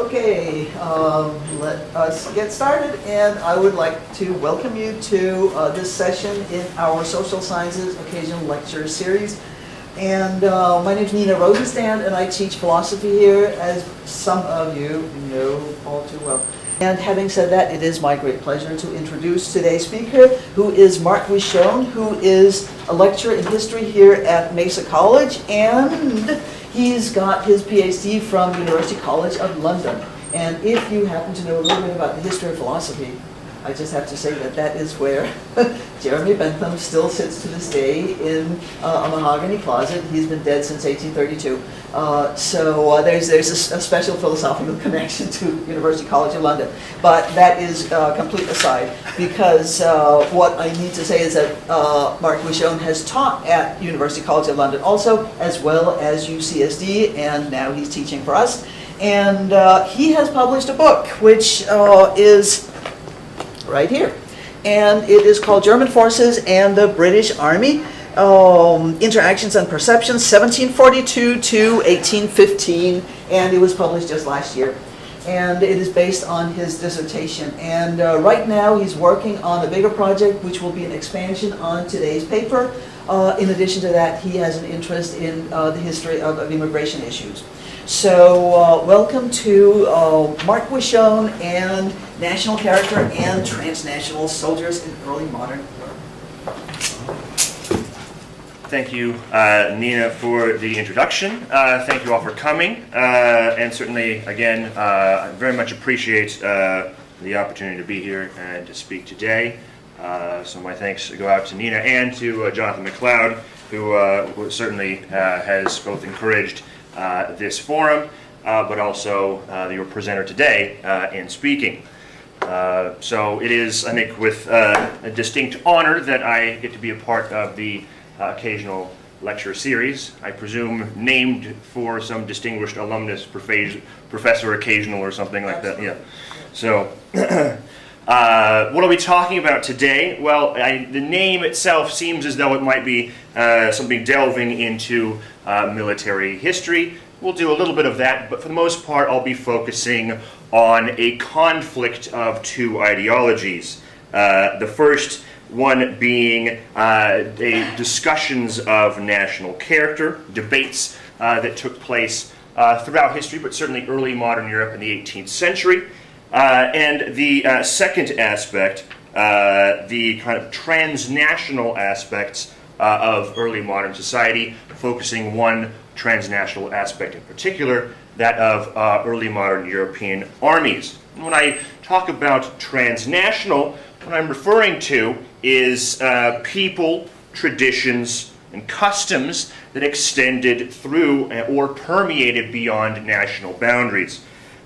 Okay, let us get started, and I would like to welcome you to this session in our Social Sciences Occasional Lecture Series. And my name is Nina Rosenstand, and I teach philosophy here, as some of you know all too well. And having said that, it is my great pleasure to introduce today's speaker, who is Mark Wishon, who is a lecturer in history here at Mesa College, and he's got his PhD from University College of London. And if you happen to know a little bit about the history of philosophy, I just have to say that that is where Jeremy Bentham still sits to this day in a mahogany closet. He's been dead since 1832. So there's a special philosophical connection to University College of London. But that is complete aside, because what I need to say is that Mark Wishon has taught at University College of London also, as well as UCSD, and now he's teaching for us. And he has published a book, which is right here. And it is called German Forces and the British Army, Interactions and Perceptions, 1742 to 1815, and it was published just last year. And it is based on his dissertation. And right now he's working on a bigger project, which will be an expansion on today's paper. In addition to that, he has an interest in the history of immigration issues. So welcome to Mark Wishon and National Character and Transnational Soldiers in Early Modern Europe. Thank you, Nina, for the introduction. Thank you all for coming. And certainly, again, I very much appreciate the opportunity to be here and to speak today. So my thanks go out to Nina and to Jonathan McLeod, who certainly has both encouraged this forum, but also your presenter today in speaking. So it is, I think, with a distinct honor that I get to be a part of the occasional lecture series. I presume named for some distinguished alumnus, professor occasional or something like that. Yeah. So what are we talking about today? Well, the name itself seems as though it might be something delving into military history. We'll do a little bit of that, but for the most part, I'll be focusing on a conflict of two ideologies. The first one being discussions of national character, debates that took place throughout history, but certainly early modern Europe in the 18th century. And the second aspect, the kind of transnational aspects of early modern society, focusing one transnational aspect in particular, that of early modern European armies. And when I talk about transnational, what I'm referring to is people, traditions, and customs that extended through or permeated beyond national boundaries.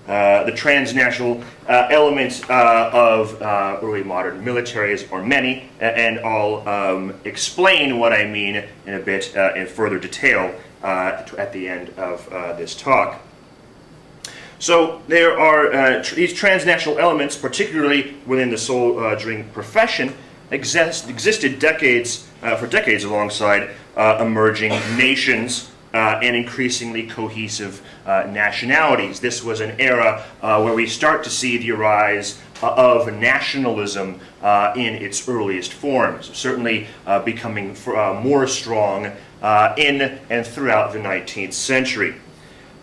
The transnational elements of early modern militaries are many, and I'll explain what I mean in a bit in further detail at the end of this talk. So there are these transnational elements, particularly within the soldiering profession, existed for decades alongside emerging nations and increasingly cohesive nationalities. This was an era where we start to see the rise of nationalism in its earliest forms, certainly becoming more strong in and throughout the 19th century.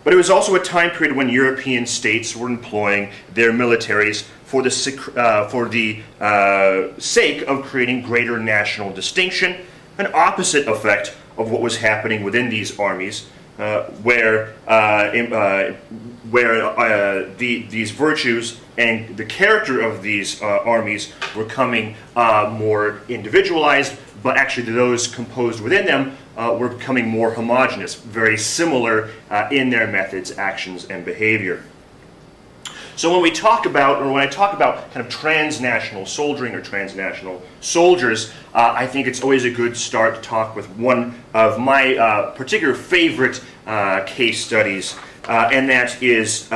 But it was also a time period when European states were employing their militaries for the sake of creating greater national distinction, an opposite effect of what was happening within these armies, where these virtues and the character of these armies were becoming more individualized, but actually those composed within them were becoming more homogeneous, very similar in their methods, actions, and behavior. So when I talk about kind of transnational soldiering or transnational soldiers, I think it's always a good start to talk with one of my particular favorite case studies, and that is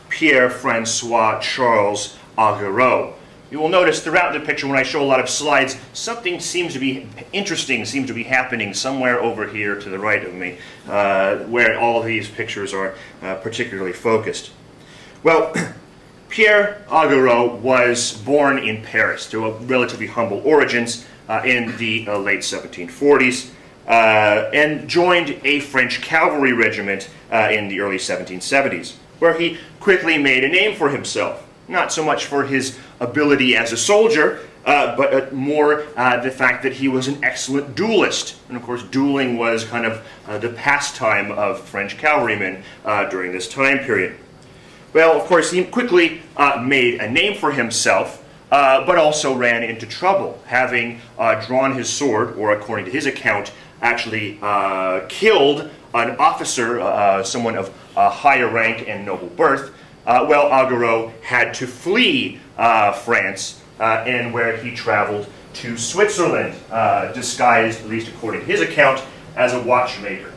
Pierre-François Charles Augereau. You will notice throughout the picture when I show a lot of slides, something seems to be interesting, seems to be happening somewhere over here to the right of me, where all of these pictures are particularly focused. Well, Pierre Augereau was born in Paris to a relatively humble origins in the late 1740s and joined a French cavalry regiment in the early 1770s, where he quickly made a name for himself. Not so much for his ability as a soldier, but more the fact that he was an excellent duelist. And of course, dueling was kind of the pastime of French cavalrymen during this time period. Well, of course, he quickly made a name for himself, but also ran into trouble, having drawn his sword, or according to his account, actually killed an officer, someone of higher rank and noble birth. Augereau had to flee France, and where he traveled to Switzerland, disguised, at least according to his account, as a watchmaker.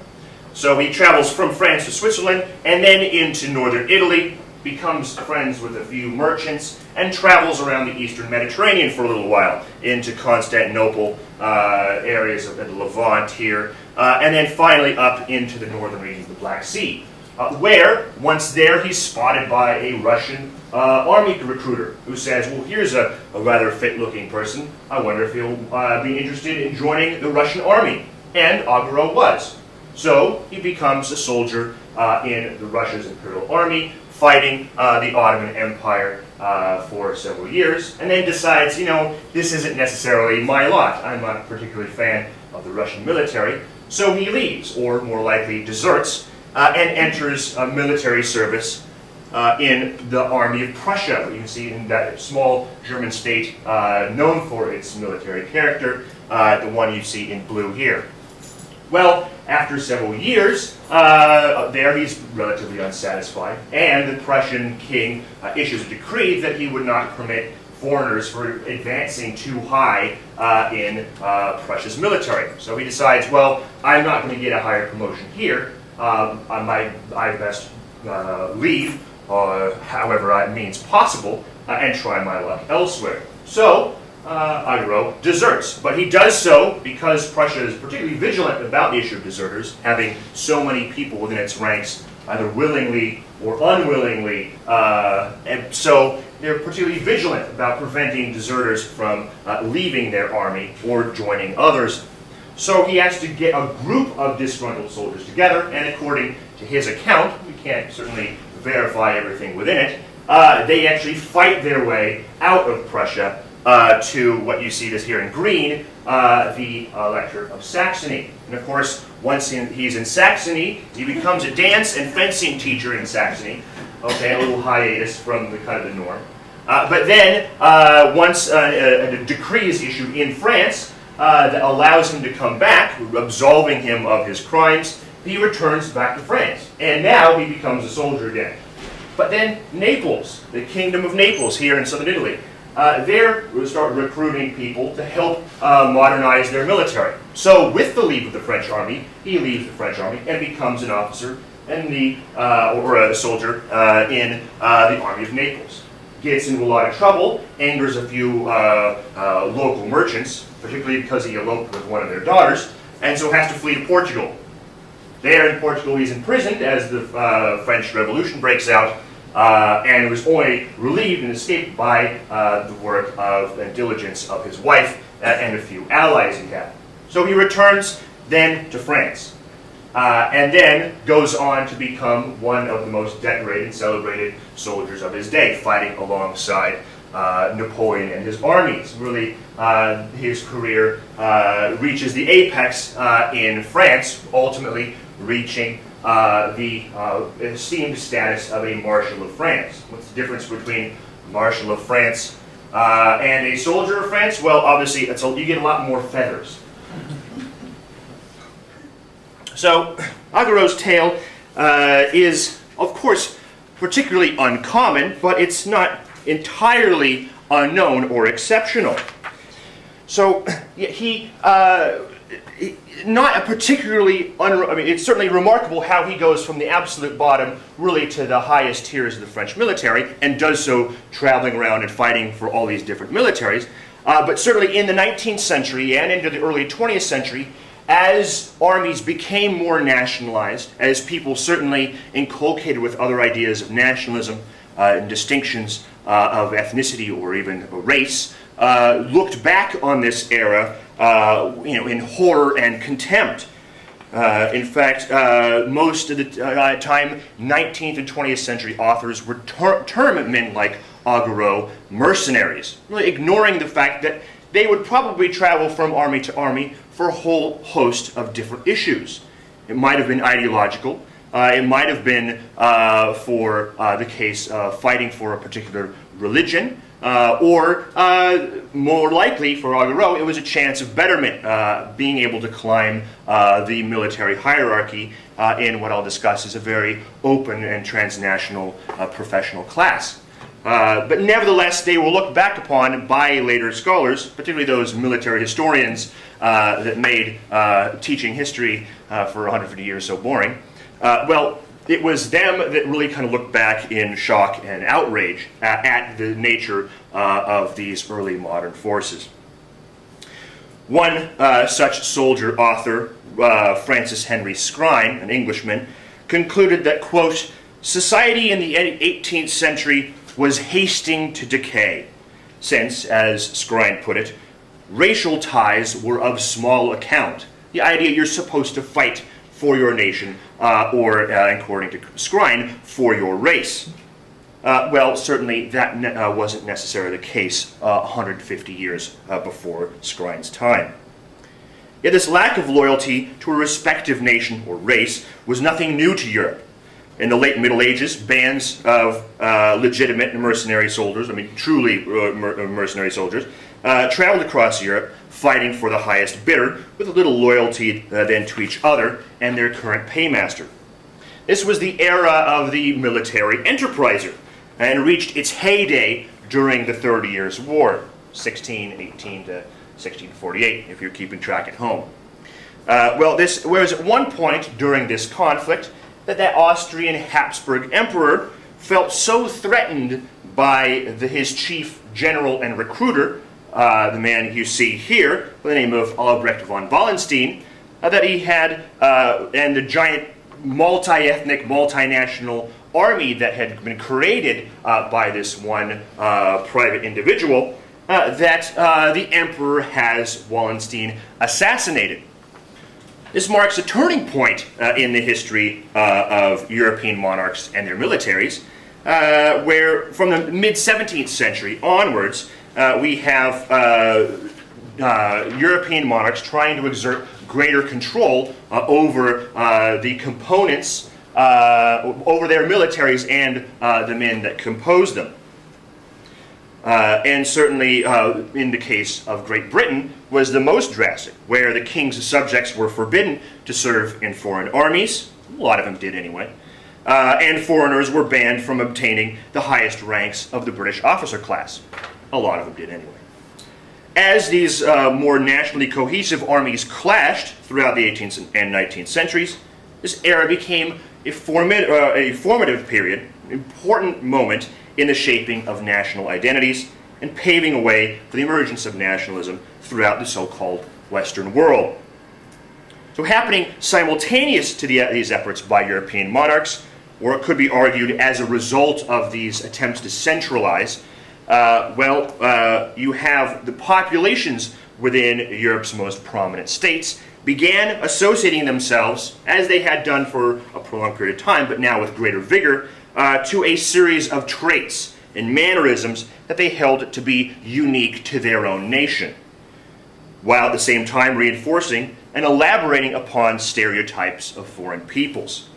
So he travels from France to Switzerland, and then into northern Italy, becomes friends with a few merchants, and travels around the eastern Mediterranean for a little while, into Constantinople, areas of the Levant here, and then finally up into the northern regions of the Black Sea, where, once there, he's spotted by a Russian army recruiter who says, well, here's a rather fit-looking person. I wonder if he'll be interested in joining the Russian army. And Augereau was. So he becomes a soldier in the Russia's imperial army, fighting the Ottoman Empire for several years, and then decides, this isn't necessarily my lot. I'm not a particularly fan of the Russian military. So he leaves, or more likely deserts, and enters military service in the army of Prussia. You can see in that small German state known for its military character, the one you see in blue here. Well, after several years, there he's relatively unsatisfied, and the Prussian king issues a decree that he would not permit foreigners for advancing too high in Prussia's military. So he decides, well, I'm not going to get a higher promotion here. I best leave, however it means possible, and try my luck elsewhere. So Augereau deserts, but he does so because Prussia is particularly vigilant about the issue of deserters, having so many people within its ranks either willingly or unwillingly, and so they're particularly vigilant about preventing deserters from leaving their army or joining others. So he has to get a group of disgruntled soldiers together, and according to his account, we can't certainly verify everything within it, they actually fight their way out of Prussia to what you see this here in green, the Electorate of Saxony. And of course, once he's in Saxony, he becomes a dance and fencing teacher in Saxony. Okay, a little hiatus from the kind of the norm. But then, once a decree is issued in France that allows him to come back, absolving him of his crimes, he returns back to France. And now he becomes a soldier again. But then Naples, the Kingdom of Naples here in southern Italy, there we start recruiting people to help modernize their military. So with the leave of the French army, he leaves the French army and becomes an officer in or a soldier in the army of Naples. Gets into a lot of trouble, angers a few local merchants, particularly because he eloped with one of their daughters, and so has to flee to Portugal. There in Portugal he's imprisoned as the French Revolution breaks out, and was only relieved and escaped by the work of and diligence of his wife and a few allies he had. So he returns then to France, and then goes on to become one of the most decorated and celebrated soldiers of his day, fighting alongside Napoleon and his armies. Really, his career reaches the apex in France, ultimately reaching the esteemed status of a Marshal of France. What's the difference between Marshal of France and a soldier of France? Well, obviously, you get a lot more feathers. So, Augereau's tale is, of course, particularly uncommon, but it's not entirely unknown or exceptional. So, he not a particularly, it's certainly remarkable how he goes from the absolute bottom really to the highest tiers of the French military, and does so traveling around and fighting for all these different militaries. But certainly in the 19th century and into the early 20th century, as armies became more nationalized, as people certainly inculcated with other ideas of nationalism and distinctions of ethnicity or even race, looked back on this era in horror and contempt. In fact, most of the time, 19th and 20th century authors would term men like Augereau mercenaries, really ignoring the fact that they would probably travel from army to army for a whole host of different issues. It might have been ideological. It might have been for the case of fighting for a particular religion, or more likely for Augereau, it was a chance of betterment, being able to climb the military hierarchy in what I'll discuss as a very open and transnational professional class. But nevertheless, they were looked back upon by later scholars, particularly those military historians that made teaching history for 150 years so boring. It was them that really kind of looked back in shock and outrage at the nature of these early modern forces. One such soldier author, Francis Henry Scrine, an Englishman, concluded that, quote, "Society in the 18th century was hasting to decay, since, as Scrine put it, racial ties were of small account." The idea you're supposed to fight for your nation, or, according to Scrine, for your race. Certainly that wasn't necessarily the case 150 years before Scrine's time. Yet this lack of loyalty to a respective nation or race was nothing new to Europe. In the late Middle Ages, bands of legitimate mercenary soldiers, truly mercenary soldiers, traveled across Europe fighting for the highest bidder with a little loyalty then to each other and their current paymaster. This was the era of the military enterpriser and reached its heyday during the 30 Years' War, 1618 to 1648, if you're keeping track at home. This was at one point during this conflict that Austrian Habsburg emperor felt so threatened by his chief general and recruiter, the man you see here, by the name of Albrecht von Wallenstein, that he had, and the giant multi-ethnic, multinational army that had been created by this one private individual, that the emperor has Wallenstein assassinated. This marks a turning point in the history of European monarchs and their militaries, where from the mid-17th century onwards, we have European monarchs trying to exert greater control over the components, over their militaries and the men that compose them. And certainly, in the case of Great Britain, was the most drastic, where the king's subjects were forbidden to serve in foreign armies. A lot of them did anyway. And foreigners were banned from obtaining the highest ranks of the British officer class. A lot of them did anyway. As these more nationally cohesive armies clashed throughout the 18th and 19th centuries, this era became a formative period, an important moment in the shaping of national identities and paving a way for the emergence of nationalism throughout the so-called Western world. So happening simultaneous to these efforts by European monarchs, or it could be argued as a result of these attempts to centralize, you have the populations within Europe's most prominent states began associating themselves, as they had done for a prolonged period of time, but now with greater vigor, to a series of traits and mannerisms that they held to be unique to their own nation, while at the same time reinforcing and elaborating upon stereotypes of foreign peoples.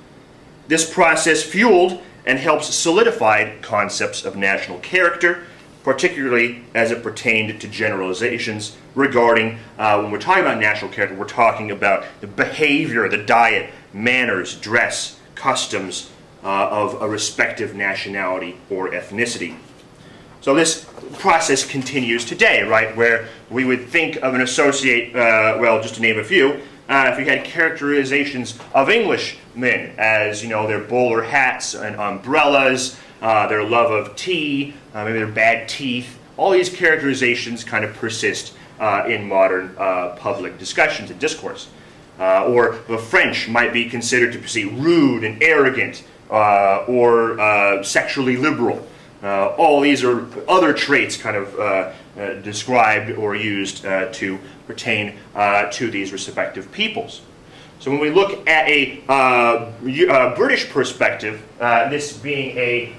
This process fueled and helps solidify concepts of national character, particularly as it pertained to generalizations regarding, when we're talking about national character, we're talking about the behavior, the diet, manners, dress, customs of a respective nationality or ethnicity. So this process continues today, right, where we would think of an associate, just to name a few, if you had characterizations of Englishmen as, their bowler hats and umbrellas, their love of tea, maybe their bad teeth, all these characterizations kind of persist in modern public discussions and discourse. Or the French might be considered to be rude and arrogant or sexually liberal. All these are other traits kind of described or used to pertain to these respective peoples. So when we look at a British perspective, this being a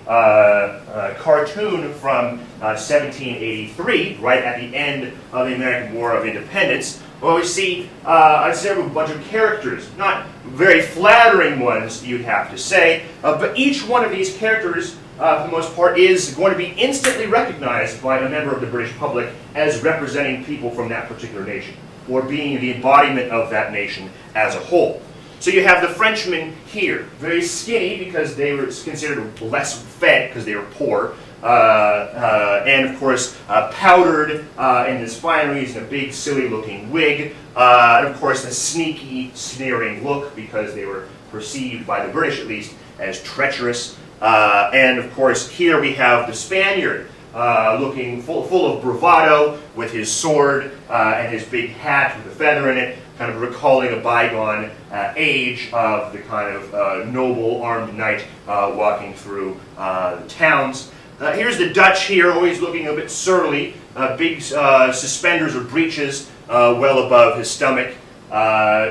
cartoon from 1783, right at the end of the American War of Independence, well, we see a bunch of characters, not very flattering ones, you'd have to say, but each one of these characters, for the most part, is going to be instantly recognized by a member of the British public as representing people from that particular nation, or being the embodiment of that nation as a whole. So you have the Frenchmen here, very skinny because they were considered less fed because they were poor, and of course powdered in his fineries and a big silly looking wig, and of course a sneaky, sneering look because they were perceived by the British at least as treacherous. And of course here we have the Spaniard, looking full of bravado with his sword and his big hat with a feather in it, kind of recalling a bygone age of the kind of noble armed knight walking through the towns. Here's the Dutch here, always looking a bit surly, big suspenders or breeches well above his stomach.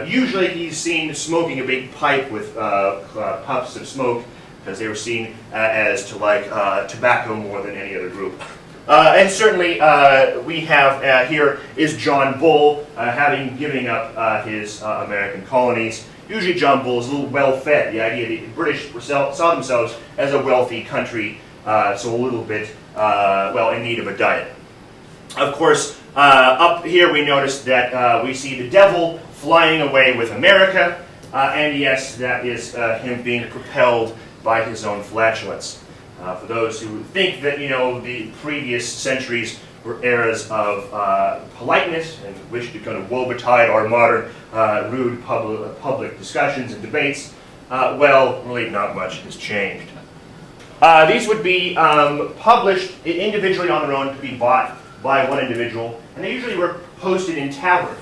Usually he's seen smoking a big pipe with puffs of smoke, because they were seen as to like tobacco more than any other group. And certainly we have here is John Bull, having given up his American colonies. Usually John Bull is a little well-fed. The idea that the British saw themselves as a wealthy country, so a little bit, well, in need of a diet. Of course, up here we notice that we see the devil flying away with America, and yes, that is him being propelled by his own flatulence. For those who think that, you know, the previous centuries were eras of politeness and wish to kind of woebetide our modern rude public discussions and debates, well, really not much has changed. These would be published individually on their own to be bought by one individual, and they usually were posted in taverns.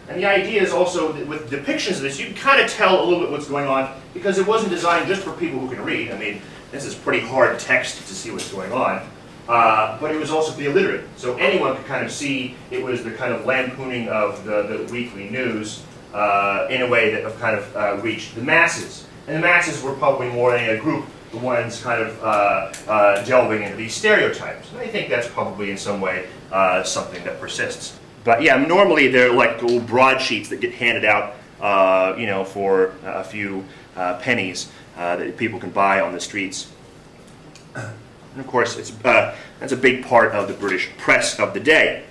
And the idea is also that with depictions of this, you can kind of tell a little bit what's going on, because it wasn't designed just for people who can read. I mean, this is pretty hard text to see what's going on. But it was also for the illiterate. So anyone could kind of see it was the kind of lampooning of the weekly news in a way that kind of reached the masses. And the masses were probably more than a group, the ones kind of delving into these stereotypes. And I think that's probably in some way something that persists. But yeah, normally they're like little broadsheets that get handed out, you know, for a few pennies that people can buy on the streets. And of course, that's a big part of the British press of the day.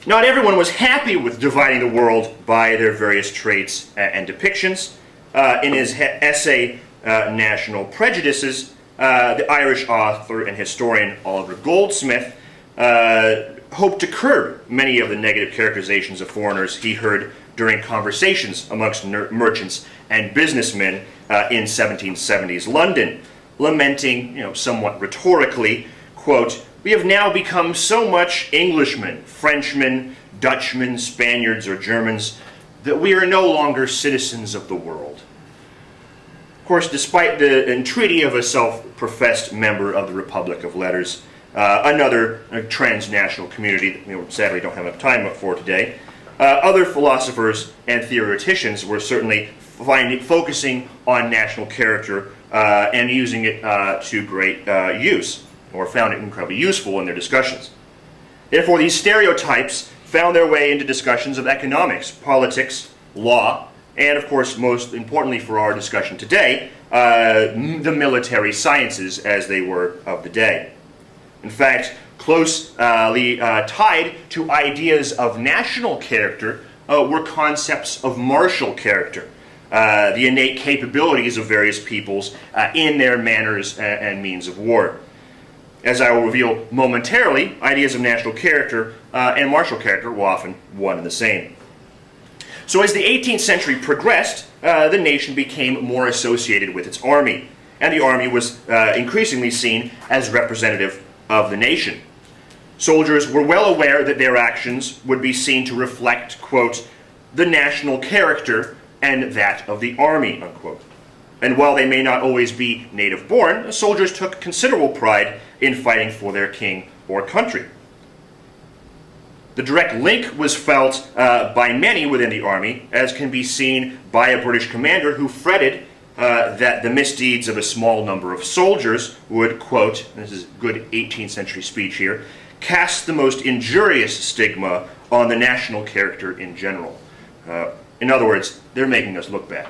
Not everyone was happy with dividing the world by their various traits and depictions. In his essay, National Prejudices, the Irish author and historian Oliver Goldsmith hoped to curb many of the negative characterizations of foreigners he heard during conversations amongst merchants and businessmen in 1770s London, lamenting, you know, somewhat rhetorically, quote, "We have now become so much Englishmen, Frenchmen, Dutchmen, Spaniards, or Germans, that we are no longer citizens of the world." Of course, despite the entreaty of a self-professed member of the Republic of Letters, another transnational community that we sadly don't have enough time for today, other philosophers and theoreticians were certainly focusing on national character and using it to great use, or found it incredibly useful in their discussions. Therefore, these stereotypes found their way into discussions of economics, politics, law, and of course, most importantly for our discussion today, the military sciences as they were of the day. In fact, closely tied to ideas of national character were concepts of martial character, the innate capabilities of various peoples in their manners and means of war. As I will reveal momentarily, ideas of national character and martial character were often one and the same. So as the 18th century progressed, the nation became more associated with its army, and the army was increasingly seen as representative of the nation. Soldiers were well aware that their actions would be seen to reflect, quote, "the national character and that of the army, unquote. And while they may not always be native-born, soldiers took considerable pride in fighting for their king or country. The direct link was felt by many within the army, as can be seen by a British commander who fretted that the misdeeds of a small number of soldiers would, quote, and this is good 18th century speech here, cast the most injurious stigma on the national character in general. In other words, they're making us look bad.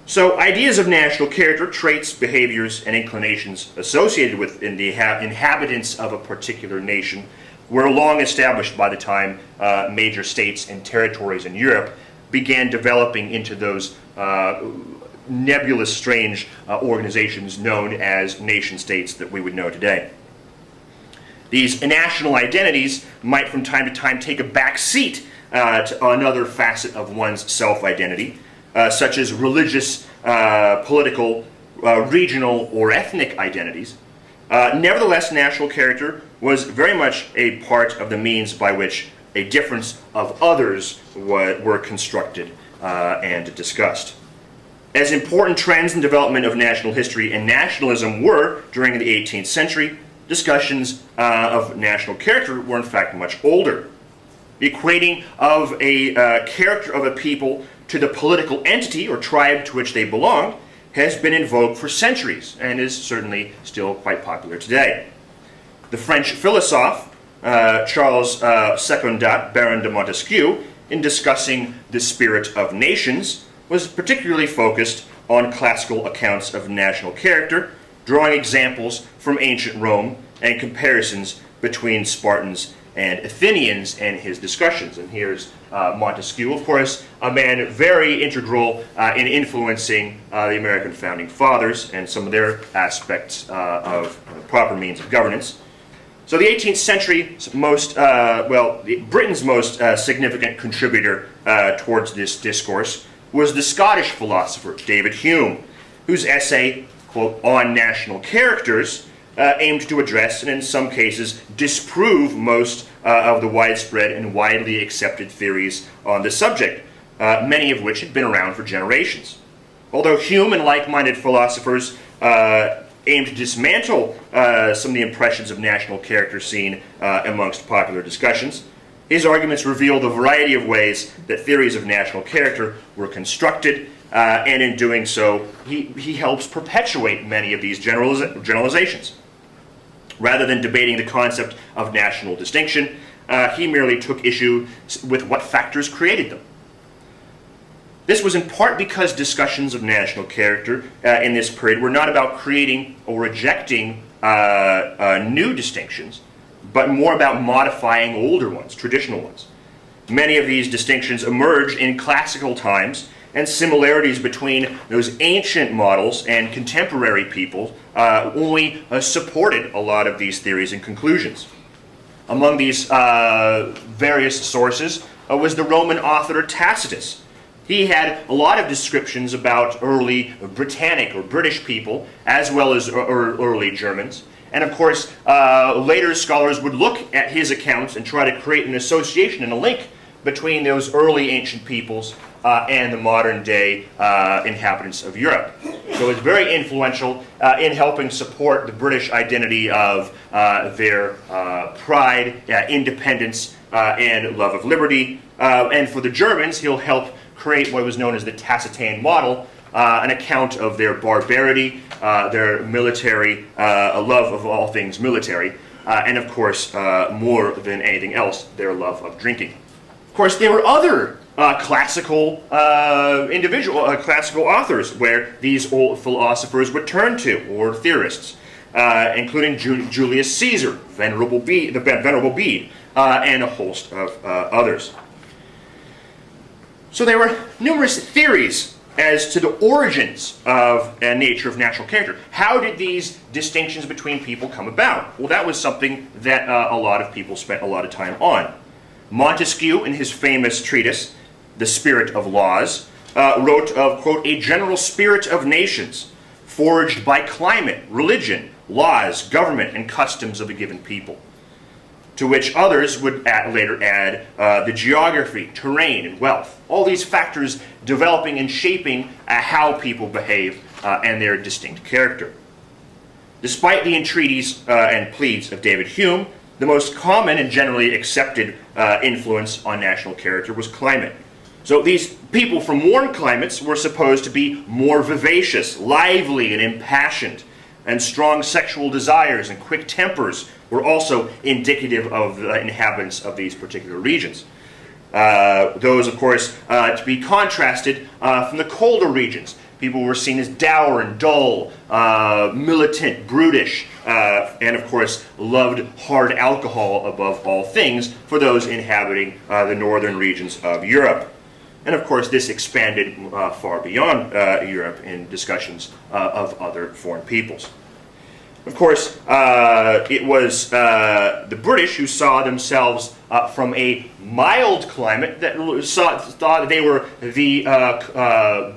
So ideas of national character, traits, behaviors, and inclinations associated with the inhabitants of a particular nation were long established by the time major states and territories in Europe began developing into those nebulous, strange organizations known as nation-states that we would know today. These national identities might from time to time take a back seat to another facet of one's self-identity, such as religious, political, regional, or ethnic identities. Nevertheless, national character was very much a part of the means by which a difference of others were constructed and discussed. As important trends in development of national history and nationalism were during the 18th century, discussions of national character were in fact much older. The equating of a character of a people to the political entity or tribe to which they belonged has been in vogue for centuries and is certainly still quite popular today. The French philosophe Charles Secondat, Baron de Montesquieu, in discussing the spirit of nations, was particularly focused on classical accounts of national character, drawing examples from ancient Rome and comparisons between Spartans and Athenians in his discussions. And here's Montesquieu, of course, a man very integral in influencing the American founding fathers and some of their aspects of proper means of governance. So the 18th century Britain's most significant contributor towards this discourse was the Scottish philosopher David Hume, whose essay, quote, On National Characters, aimed to address and in some cases disprove most of the widespread and widely accepted theories on the subject, many of which had been around for generations. Although Hume and like-minded philosophers aimed to dismantle some of the impressions of national character seen amongst popular discussions, his arguments reveal the variety of ways that theories of national character were constructed, and in doing so, he helps perpetuate many of these generalizations. Rather than debating the concept of national distinction, he merely took issue with what factors created them. This was in part because discussions of national character in this period were not about creating or rejecting new distinctions, but more about modifying older ones, traditional ones. Many of these distinctions emerged in classical times, and similarities between those ancient models and contemporary people only supported a lot of these theories and conclusions. Among these various sources was the Roman author Tacitus. He had a lot of descriptions about early Britannic or British people, as well as early Germans. And of course, later scholars would look at his accounts and try to create an association and a link between those early ancient peoples and the modern day inhabitants of Europe. So it's very influential in helping support the British identity of their pride, independence, and love of liberty. And for the Germans, he'll help create what was known as the Tacitan model, an account of their barbarity, their military, a love of all things military, and of course, more than anything else, their love of drinking. Of course, there were other classical classical authors where these old philosophers would turn to, or theorists, including Julius Caesar, the Venerable Bede, and a host of others. So there were numerous theories as to the origins of nature of national character. How did these distinctions between people come about? Well, that was something that a lot of people spent a lot of time on. Montesquieu, in his famous treatise, The Spirit of Laws, wrote of, quote, a general spirit of nations, forged by climate, religion, laws, government, and customs of a given people. to which others would later add the geography, terrain, and wealth. All these factors developing and shaping how people behave and their distinct character. Despite the entreaties and pleas of David Hume, the most common and generally accepted influence on national character was climate. So these people from warm climates were supposed to be more vivacious, lively, and impassioned, and strong sexual desires and quick tempers were also indicative of the inhabitants of these particular regions. Those, of course, to be contrasted from the colder regions. People were seen as dour and dull, militant, brutish, and of course loved hard alcohol above all things for those inhabiting the northern regions of Europe. And of course this expanded far beyond Europe in discussions of other foreign peoples. Of course, it was the British who saw themselves from a mild climate that thought they were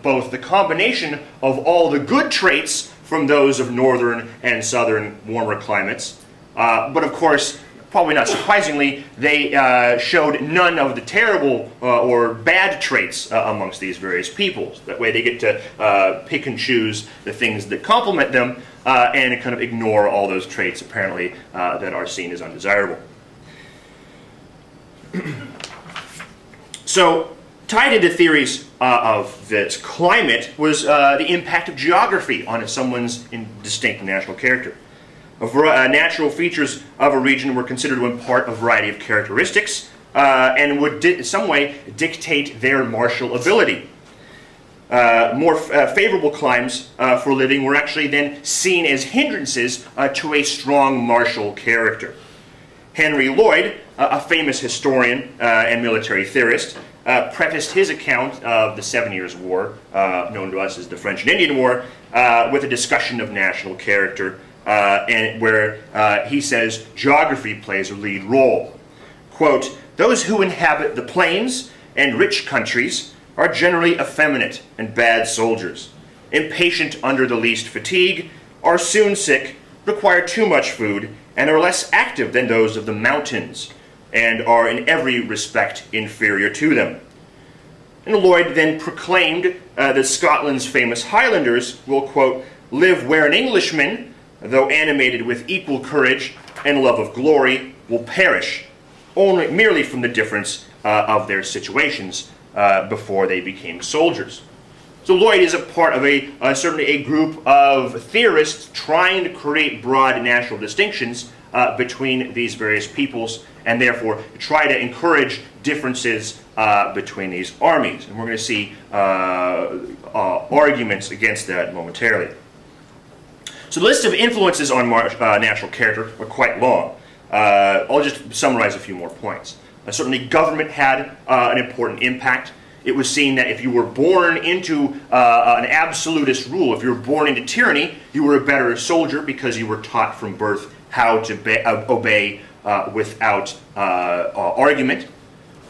both the combination of all the good traits from those of northern and southern warmer climates. But of course, probably not surprisingly, they showed none of the terrible or bad traits amongst these various peoples. That way they get to pick and choose the things that complement them and kind of ignore all those traits apparently that are seen as undesirable. So, tied into theories of this climate was the impact of geography on someone's distinct national character. Natural features of a region were considered to impart a variety of characteristics and would in some way dictate their martial ability. More favorable climes for living were actually then seen as hindrances to a strong martial character. Henry Lloyd, a famous historian and military theorist, prefaced his account of the 7 Years' War, known to us as the French and Indian War, with a discussion of national character, and where he says geography plays a lead role. Quote, "Those who inhabit the plains and rich countries are generally effeminate and bad soldiers, impatient under the least fatigue, are soon sick, require too much food, and are less active than those of the mountains, and are in every respect inferior to them." And Lloyd then proclaimed that Scotland's famous Highlanders will, quote, "live where an Englishman, though animated with equal courage and love of glory, will perish, only merely from the difference of their situations before they became soldiers." So Lloyd is a part of certainly a group of theorists trying to create broad national distinctions between these various peoples, and therefore try to encourage differences between these armies. And we're going to see arguments against that momentarily. So the list of influences on national character are quite long. I'll just summarize a few more points. Certainly government had an important impact. It was seen that if you were born into an absolutist rule, if you were born into tyranny, you were a better soldier because you were taught from birth how to obey without argument.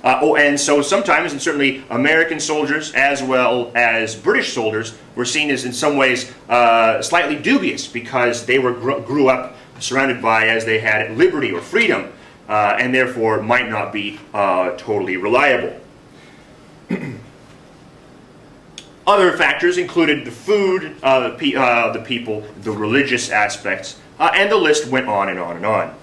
And so sometimes, and certainly American soldiers as well as British soldiers were seen as in some ways slightly dubious because they were grew up surrounded by, as they had, liberty or freedom, and therefore might not be totally reliable. Other factors included the food of the people, the religious aspects, and the list went on and on and on.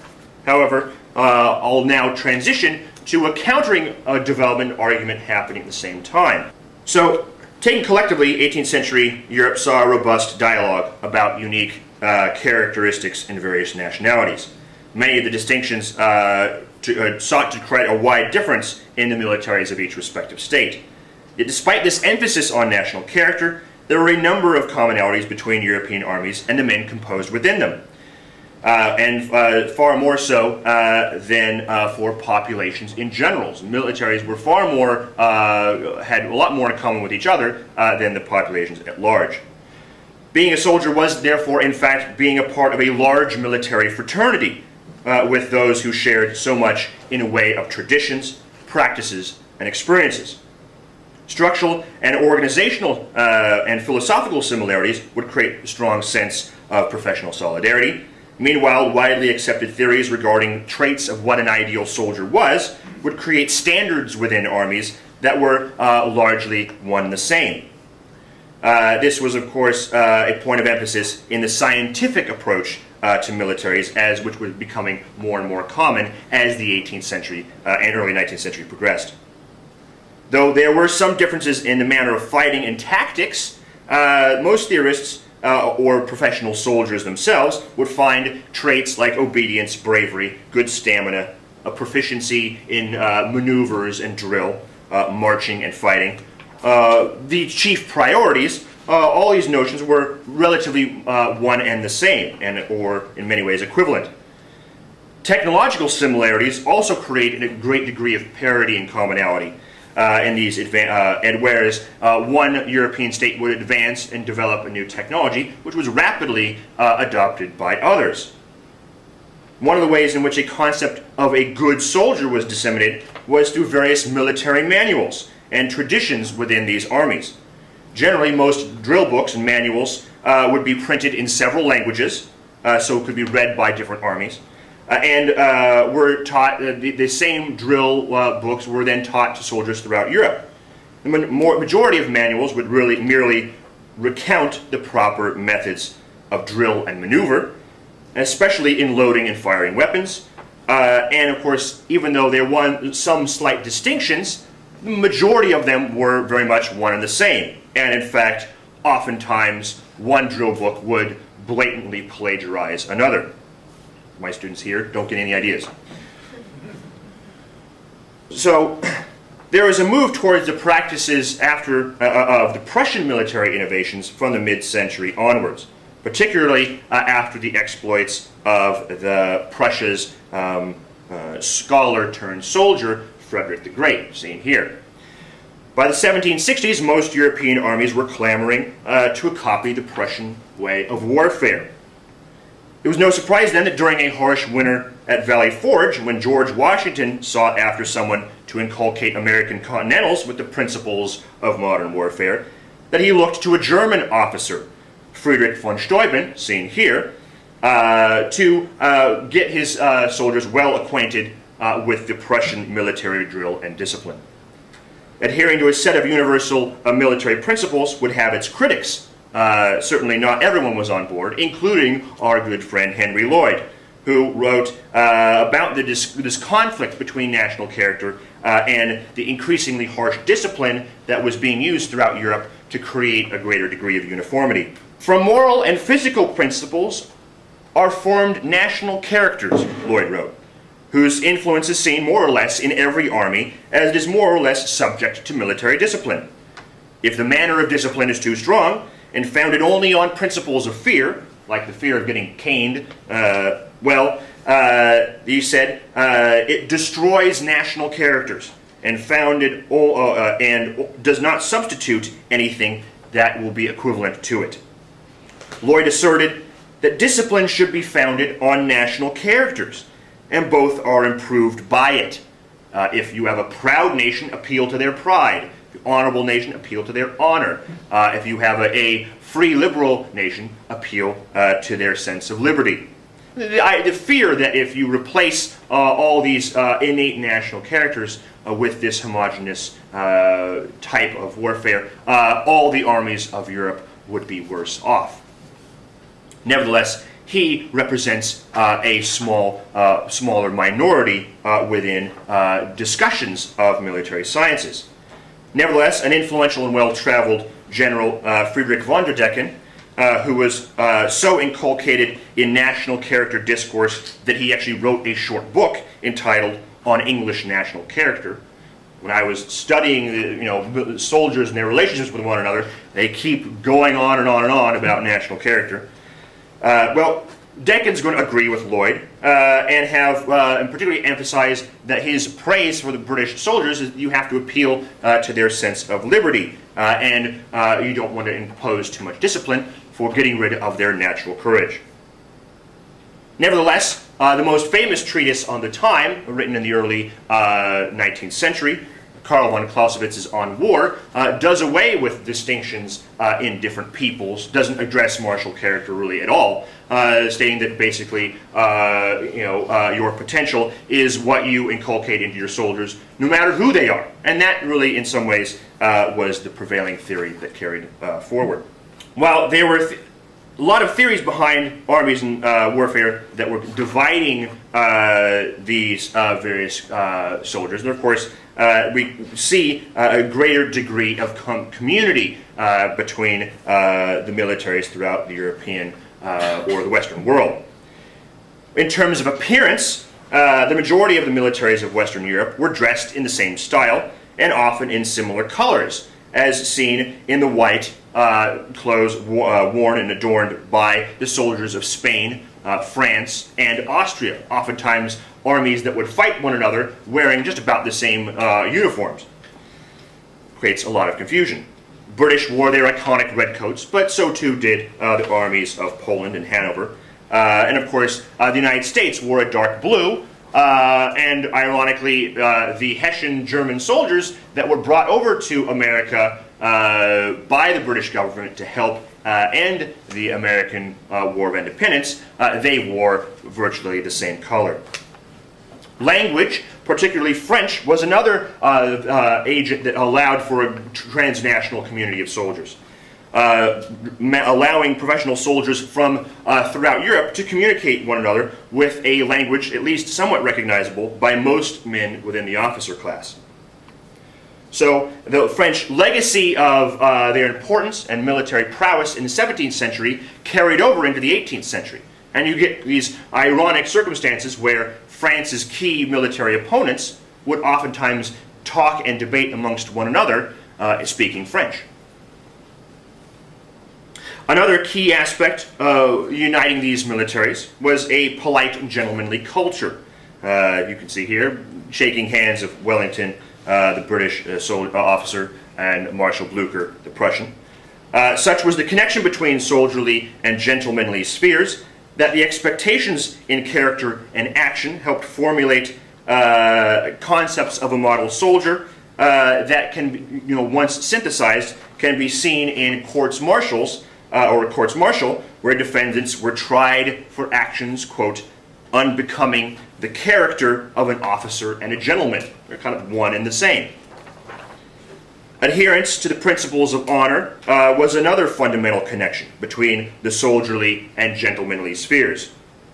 However, I'll now transition to a countering development argument happening at the same time. So, taken collectively, 18th century Europe saw a robust dialogue about unique characteristics in various nationalities. Many of the distinctions sought to create a wide difference in the militaries of each respective state. Yet despite this emphasis on national character, there were a number of commonalities between European armies and the men composed within them. And far more so than for populations in general. Militaries were far more, had a lot more in common with each other than the populations at large. Being a soldier was therefore, in fact, being a part of a large military fraternity with those who shared so much in a way of traditions, practices, and experiences. Structural and organizational and philosophical similarities would create a strong sense of professional solidarity. Meanwhile, widely accepted theories regarding traits of what an ideal soldier was would create standards within armies that were largely one and the same. This was, of course, a point of emphasis in the scientific approach to militaries, which was becoming more and more common as the 18th century and early 19th century progressed. Though there were some differences in the manner of fighting and tactics, most theorists or professional soldiers themselves would find traits like obedience, bravery, good stamina, a proficiency in maneuvers and drill, marching and fighting. The chief priorities, all these notions were relatively one and the same, or in many ways equivalent. Technological similarities also create a great degree of parity and commonality in these and whereas one European state would advance and develop a new technology, which was rapidly adopted by others. One of the ways in which a concept of a good soldier was disseminated was through various military manuals and traditions within these armies. Generally, most drill books and manuals would be printed in several languages, so it could be read by different armies, and were taught, the same drill books were then taught to soldiers throughout Europe. The majority of manuals would really merely recount the proper methods of drill and maneuver, especially in loading and firing weapons. And of course, even though there were some slight distinctions, the majority of them were very much one and the same. And in fact, oftentimes, one drill book would blatantly plagiarize another. My students here don't get any ideas. So, there was a move towards the practices of the Prussian military innovations from the mid-century onwards, particularly after the exploits of Prussia's scholar-turned-soldier, Frederick the Great, seen here. By the 1760s, most European armies were clamoring to copy the Prussian way of warfare. It was no surprise then that during a harsh winter at Valley Forge, when George Washington sought after someone to inculcate American Continentals with the principles of modern warfare, that he looked to a German officer, Friedrich von Steuben, seen here, to get his soldiers well acquainted with the Prussian military drill and discipline. Adhering to a set of universal military principles would have its critics. Certainly not everyone was on board, including our good friend Henry Lloyd, who wrote about this conflict between national character and the increasingly harsh discipline that was being used throughout Europe to create a greater degree of uniformity. From moral and physical principles are formed national characters, Lloyd wrote, whose influence is seen more or less in every army, as it is more or less subject to military discipline. If the manner of discipline is too strong, and founded only on principles of fear, like the fear of getting caned, he said, it destroys national characters, and and does not substitute anything that will be equivalent to it. Lloyd asserted that discipline should be founded on national characters, and both are improved by it. If you have a proud nation, appeal to their pride. The honorable nation, appeal to their honor. If you have a free liberal nation, appeal to their sense of liberty. The fear that if you replace all these innate national characters with this homogeneous type of warfare, all the armies of Europe would be worse off. Nevertheless, he represents a smaller minority within discussions of military sciences. Nevertheless, an influential and well-traveled General Friedrich von der Decken, who was so inculcated in national character discourse that he actually wrote a short book entitled On English National Character. When I was studying the soldiers and their relationships with one another, they keep going on and on and on about national character. Decken's going to agree with Lloyd and particularly emphasize that his praise for the British soldiers is you have to appeal to their sense of liberty and you don't want to impose too much discipline for getting rid of their natural courage. Nevertheless, the most famous treatise on the time, written in the early 19th century, Karl von Clausewitz's On War, does away with distinctions in different peoples, doesn't address martial character really at all, stating that basically, your potential is what you inculcate into your soldiers, no matter who they are. And that really, in some ways, was the prevailing theory that carried forward. While there were a lot of theories behind armies and warfare that were dividing these various soldiers, and of course, we see a greater degree of community between the militaries throughout the European or the Western world. In terms of appearance, the majority of the militaries of Western Europe were dressed in the same style and often in similar colors, as seen in the white clothes worn and adorned by the soldiers of Spain, France, and Austria, oftentimes armies that would fight one another wearing just about the same uniforms. Creates a lot of confusion. British wore their iconic redcoats, but so too did the armies of Poland and Hanover. And of course, the United States wore a dark blue, and ironically, the Hessian German soldiers that were brought over to America by the British government to help end the American War of Independence, they wore virtually the same color. Language, particularly French, was another agent that allowed for a transnational community of soldiers, allowing professional soldiers from throughout Europe to communicate one another with a language at least somewhat recognizable by most men within the officer class. So the French legacy of their importance and military prowess in the 17th century carried over into the 18th century. And you get these ironic circumstances where France's key military opponents would oftentimes talk and debate amongst one another speaking French. Another key aspect of uniting these militaries was a polite and gentlemanly culture. You can see here, shaking hands of Wellington, the British officer, and Marshal Blucher, the Prussian. Such was the connection between soldierly and gentlemanly spheres that the expectations in character and action helped formulate concepts of a model soldier that can, once synthesized, can be seen in courts-martials, or a courts-martial, where defendants were tried for actions, quote, unbecoming the character of an officer and a gentleman. They're kind of one and the same. Adherence to the principles of honor was another fundamental connection between the soldierly and gentlemanly spheres.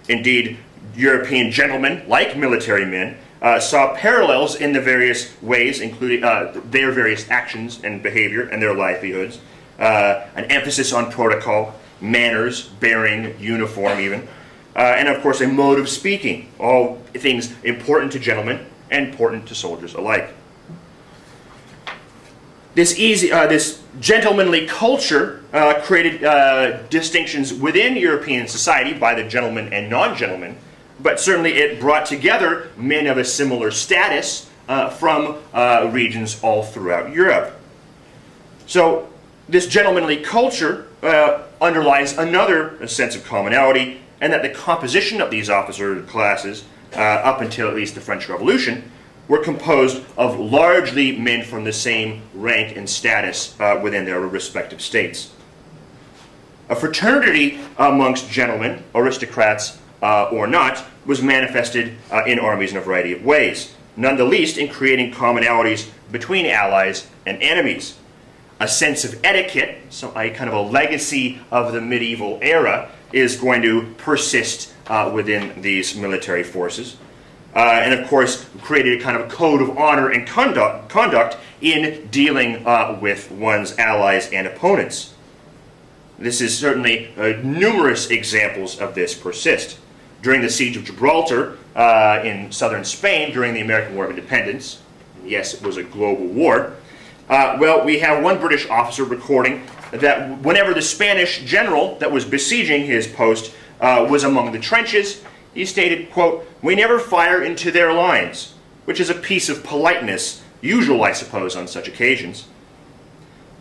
Indeed, European gentlemen, like military men, saw parallels in the various ways, including their various actions and behavior and their livelihoods, an emphasis on protocol, manners, bearing, uniform even, and of course a mode of speaking, all things important to gentlemen and important to soldiers alike. This gentlemanly culture created distinctions within European society by the gentleman and non-gentleman, but certainly it brought together men of a similar status from regions all throughout Europe. So this gentlemanly culture underlies another sense of commonality, and that the composition of these officer classes, up until at least the French Revolution, were composed of largely men from the same rank and status within their respective states. A fraternity amongst gentlemen, aristocrats or not, was manifested in armies in a variety of ways, none the least in creating commonalities between allies and enemies. A sense of etiquette, so a kind of a legacy of the medieval era, is going to persist within these military forces. And of course, created a kind of code of honor and conduct in dealing with one's allies and opponents. This is certainly numerous examples of this persist. During the Siege of Gibraltar in southern Spain during the American War of Independence, yes, it was a global war, we have one British officer recording that whenever the Spanish general that was besieging his post was among the trenches, he stated, quote, "We never fire into their lines," which is a piece of politeness, usual, I suppose, on such occasions.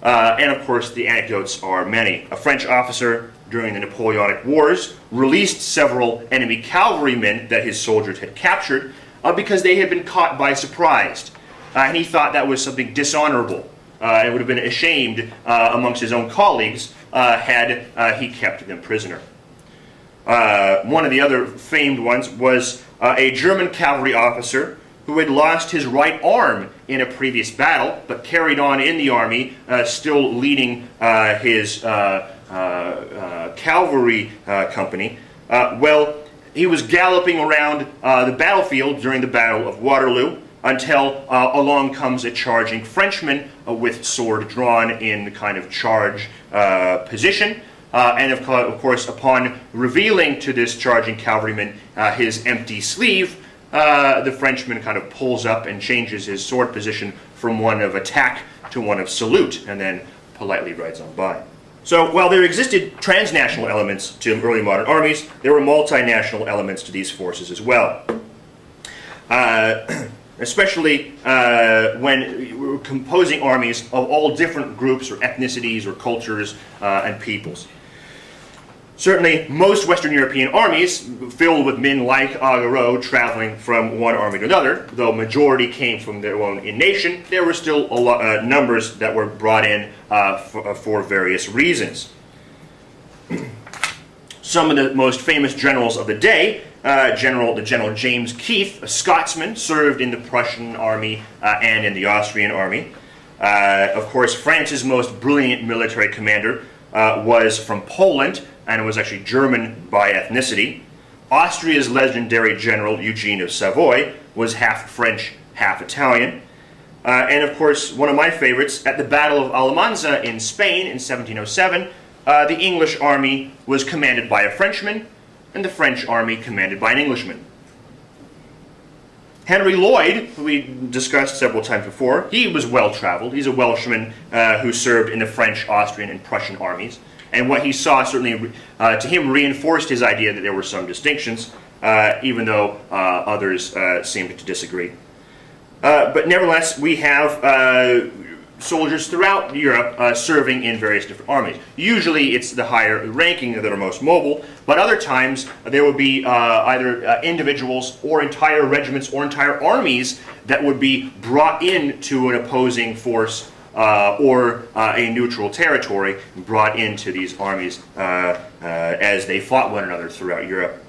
And of course, the anecdotes are many. A French officer during the Napoleonic Wars released several enemy cavalrymen that his soldiers had captured because they had been caught by surprise. and he thought that was something dishonorable. It would have been ashamed amongst his own colleagues had he kept them prisoner. One of the other famed ones was a German cavalry officer who had lost his right arm in a previous battle, but carried on in the army, still leading his cavalry company. He was galloping around the battlefield during the Battle of Waterloo until along comes a charging Frenchman with sword drawn in kind of charge position. And of course, upon revealing to this charging cavalryman his empty sleeve, the Frenchman kind of pulls up and changes his sword position from one of attack to one of salute, and then politely rides on by. So while there existed transnational elements to early modern armies, there were multinational elements to these forces as well. Especially when we were composing armies of all different groups or ethnicities or cultures and peoples. Certainly, most Western European armies filled with men like Augereau traveling from one army to another. Though majority came from their own nation, there were still numbers that were brought in for various reasons. Some of the most famous generals of the day, the General James Keith, a Scotsman, served in the Prussian army and in the Austrian army. Of course, France's most brilliant military commander was from Poland, and was actually German by ethnicity. Austria's legendary general, Eugene of Savoy, was half French, half Italian. And of course, one of my favorites, at the Battle of Almanza in Spain in 1707, the English army was commanded by a Frenchman, and the French army commanded by an Englishman. Henry Lloyd, who we discussed several times before, he was well-traveled. He's a Welshman who served in the French, Austrian, and Prussian armies. And what he saw certainly, to him, reinforced his idea that there were some distinctions, even though others seemed to disagree. But nevertheless, we have soldiers throughout Europe serving in various different armies. Usually it's the higher ranking that are most mobile, but other times there would be either individuals or entire regiments or entire armies that would be brought into an opposing force or a neutral territory, brought into these armies as they fought one another throughout Europe.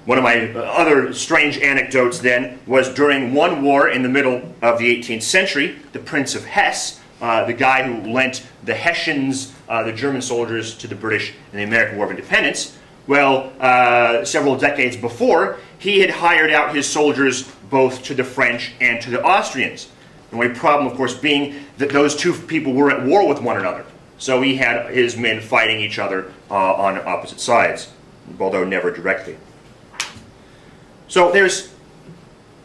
One of my other strange anecdotes then was during one war in the middle of the 18th century, the Prince of Hesse, the guy who lent the Hessians, the German soldiers, to the British in the American War of Independence. Well, several decades before, he had hired out his soldiers both to the French and to the Austrians. The only problem, of course, being that those two people were at war with one another. So he had his men fighting each other on opposite sides, although never directly. So there's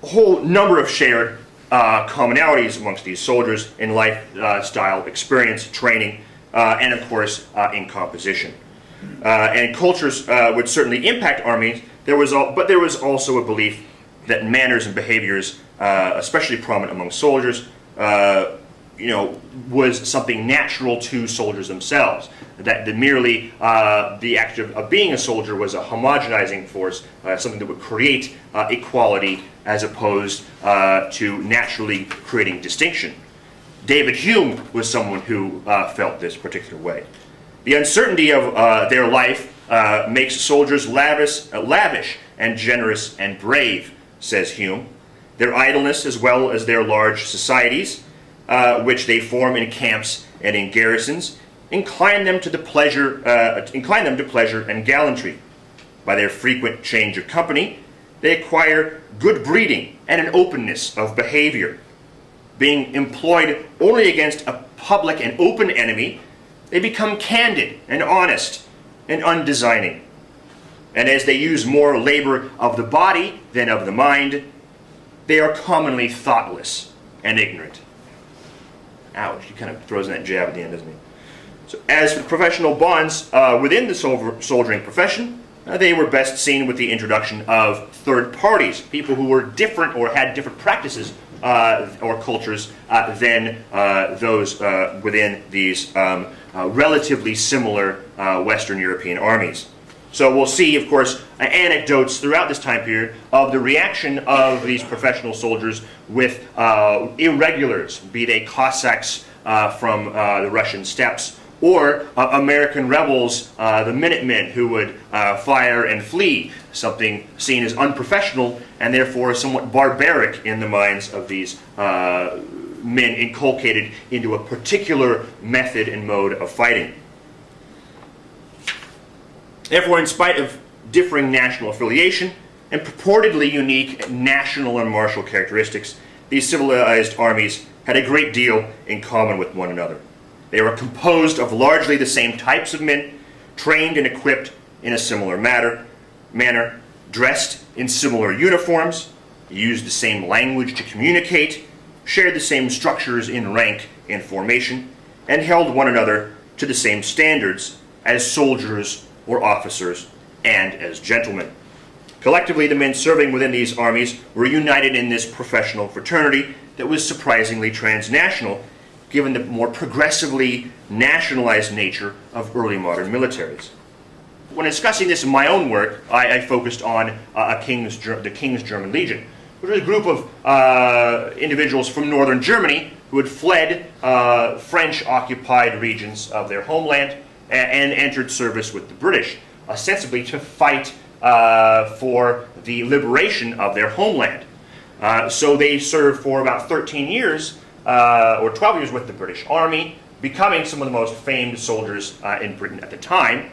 a whole number of shared commonalities amongst these soldiers in lifestyle, experience, training, and of course in composition. And cultures would certainly impact armies. But there was also a belief that manners and behaviors, especially prominent among soldiers, was something natural to soldiers themselves. That merely the act of being a soldier was a homogenizing force, something that would create equality as opposed to naturally creating distinction. David Hume was someone who felt this particular way. The uncertainty of their life makes soldiers lavish and generous and brave, says Hume. Their idleness, as well as their large societies, which they form in camps and in garrisons, incline them to pleasure and gallantry. By their frequent change of company, they acquire good breeding and an openness of behavior. Being employed only against a public and open enemy, they become candid and honest and undesigning. And as they use more labor of the body than of the mind, they are commonly thoughtless and ignorant. Ouch, he kind of throws in that jab at the end, doesn't he? So as for professional bonds within the soldiering profession, they were best seen with the introduction of third parties, people who were different or had different practices or cultures than those within these relatively similar Western European armies. So we'll see, of course, anecdotes throughout this time period of the reaction of these professional soldiers with irregulars, be they Cossacks from the Russian steppes, or American rebels, the Minutemen, who would fire and flee, something seen as unprofessional and therefore somewhat barbaric in the minds of these men inculcated into a particular method and mode of fighting. Therefore, in spite of differing national affiliation and purportedly unique national and martial characteristics, these civilized armies had a great deal in common with one another. They were composed of largely the same types of men, trained and equipped in a similar manner, dressed in similar uniforms, used the same language to communicate, shared the same structures in rank and formation, and held one another to the same standards as soldiers or officers and as gentlemen. Collectively, the men serving within these armies were united in this professional fraternity that was surprisingly transnational, given the more progressively nationalized nature of early modern militaries. When discussing this in my own work, I focused on the King's German Legion, which was a group of individuals from northern Germany who had fled French-occupied regions of their homeland and entered service with the British, ostensibly to fight for the liberation of their homeland. So they served for about 13 years, or 12 years with the British Army, becoming some of the most famed soldiers in Britain at the time.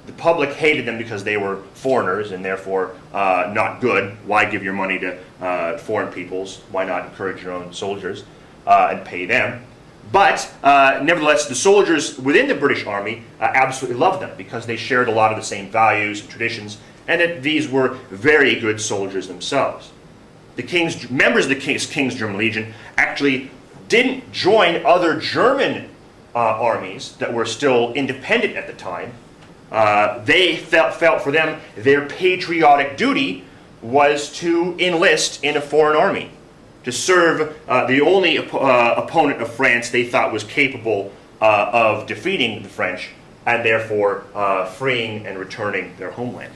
The public hated them because they were foreigners and therefore not good. Why give your money to foreign peoples? Why not encourage your own soldiers and pay them? But nevertheless, the soldiers within the British Army absolutely loved them because they shared a lot of the same values and traditions, and that these were very good soldiers themselves. The members of the King's German Legion actually didn't join other German armies that were still independent at the time. They felt for them their patriotic duty was to enlist in a foreign army, to serve the only opponent of France they thought was capable of defeating the French, and therefore freeing and returning their homeland.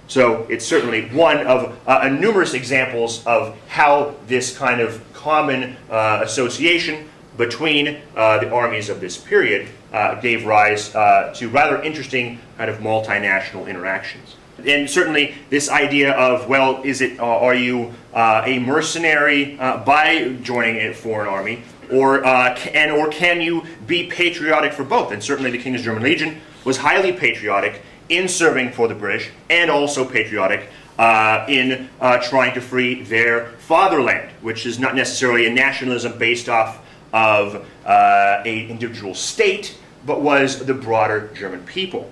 So it's certainly one of numerous examples of how this kind of common association between the armies of this period gave rise to rather interesting kind of multinational interactions. And certainly this idea of, well, are you a mercenary by joining a foreign army, or can you be patriotic for both? And certainly the King's German Legion was highly patriotic in serving for the British, and also patriotic in trying to free their fatherland, which is not necessarily a nationalism based off of an individual state, but was the broader German people.